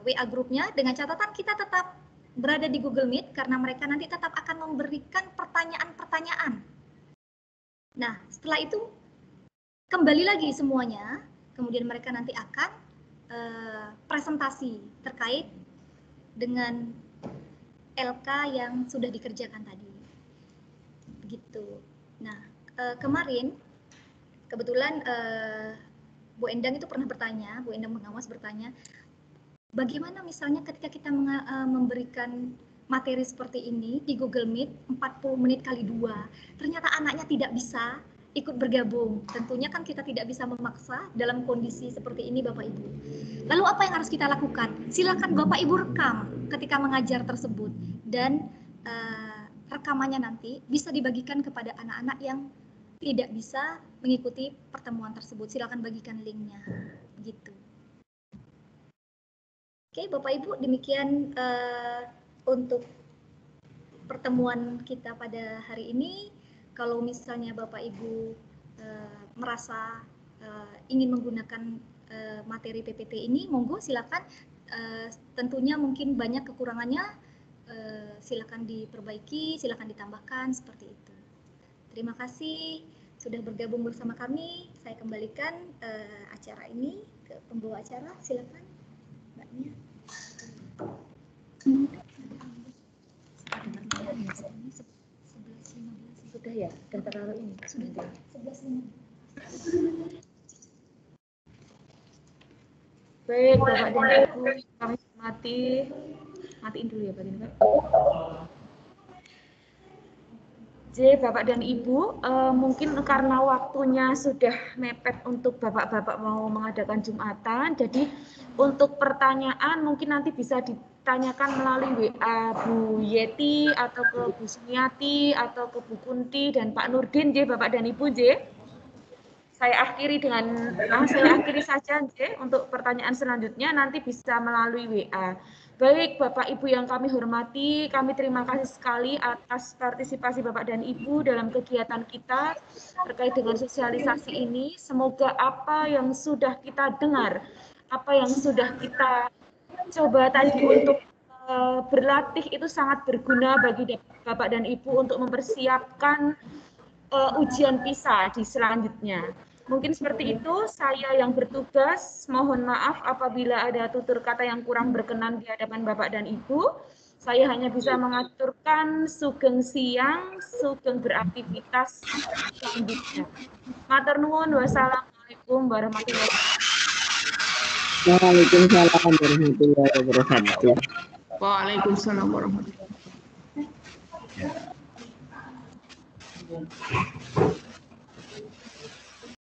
WA grupnya dengan catatan kita tetap berada di Google Meet karena mereka nanti tetap akan memberikan pertanyaan-pertanyaan. Nah, setelah itu kembali lagi semuanya, kemudian mereka nanti akan presentasi terkait dengan LK yang sudah dikerjakan tadi. Begitu. Nah, kemarin kebetulan Bu Endang itu pernah bertanya, Bu Endang Pengawas bertanya, bagaimana misalnya ketika kita memberikan materi seperti ini di Google Meet 40 menit kali 2, ternyata anaknya tidak bisa ikut bergabung. Tentunya kan kita tidak bisa memaksa dalam kondisi seperti ini Bapak Ibu. Lalu apa yang harus kita lakukan? Silakan Bapak Ibu rekam ketika mengajar tersebut dan rekamannya nanti bisa dibagikan kepada anak-anak yang tidak bisa mengikuti pertemuan tersebut. Silakan bagikan linknya. Begitu. Oke, Bapak Ibu, demikian untuk pertemuan kita pada hari ini. Kalau misalnya Bapak Ibu merasa ingin menggunakan materi PPT ini, monggo silakan. Tentunya mungkin banyak kekurangannya, silakan diperbaiki, silakan ditambahkan seperti itu. Terima kasih sudah bergabung bersama kami. Saya kembalikan acara ini ke pembawa acara. Silakan, Mbak Nia. Sudah ya, sudah terlalu ini. Sudah 11.15. Baik, Bapak dan Ibu, kami matiin dulu ya Pak Dini. Jadi Bapak dan Ibu, mungkin karena waktunya sudah mepet untuk Bapak-Bapak mau mengadakan Jumatan, jadi untuk pertanyaan mungkin nanti bisa ditanyakan melalui WA Bu Yeti atau ke Bu Sumiati atau ke Bu Kunti dan Pak Nurdin, J, Bapak dan Ibu, J. Saya akhiri saja, J, untuk pertanyaan selanjutnya nanti bisa melalui WA. Baik, Bapak Ibu yang kami hormati, kami terima kasih sekali atas partisipasi Bapak dan Ibu dalam kegiatan kita terkait dengan sosialisasi ini. Semoga apa yang sudah kita dengar, apa yang sudah kita coba tadi untuk berlatih itu sangat berguna bagi Bapak dan Ibu untuk mempersiapkan ujian PISA di selanjutnya. Mungkin seperti itu, saya yang bertugas, mohon maaf apabila ada tutur kata yang kurang berkenan di hadapan Bapak dan Ibu. Saya hanya bisa mengaturkan sugeng siang, sugeng beraktivitas selanjutnya. Matur nuwun, wassalamualaikum warahmatullahi wabarakatuh. Waalaikumsalam warahmatullahi wabarakatuh. Waalaikumsalam warahmatullahi wabarakatuh.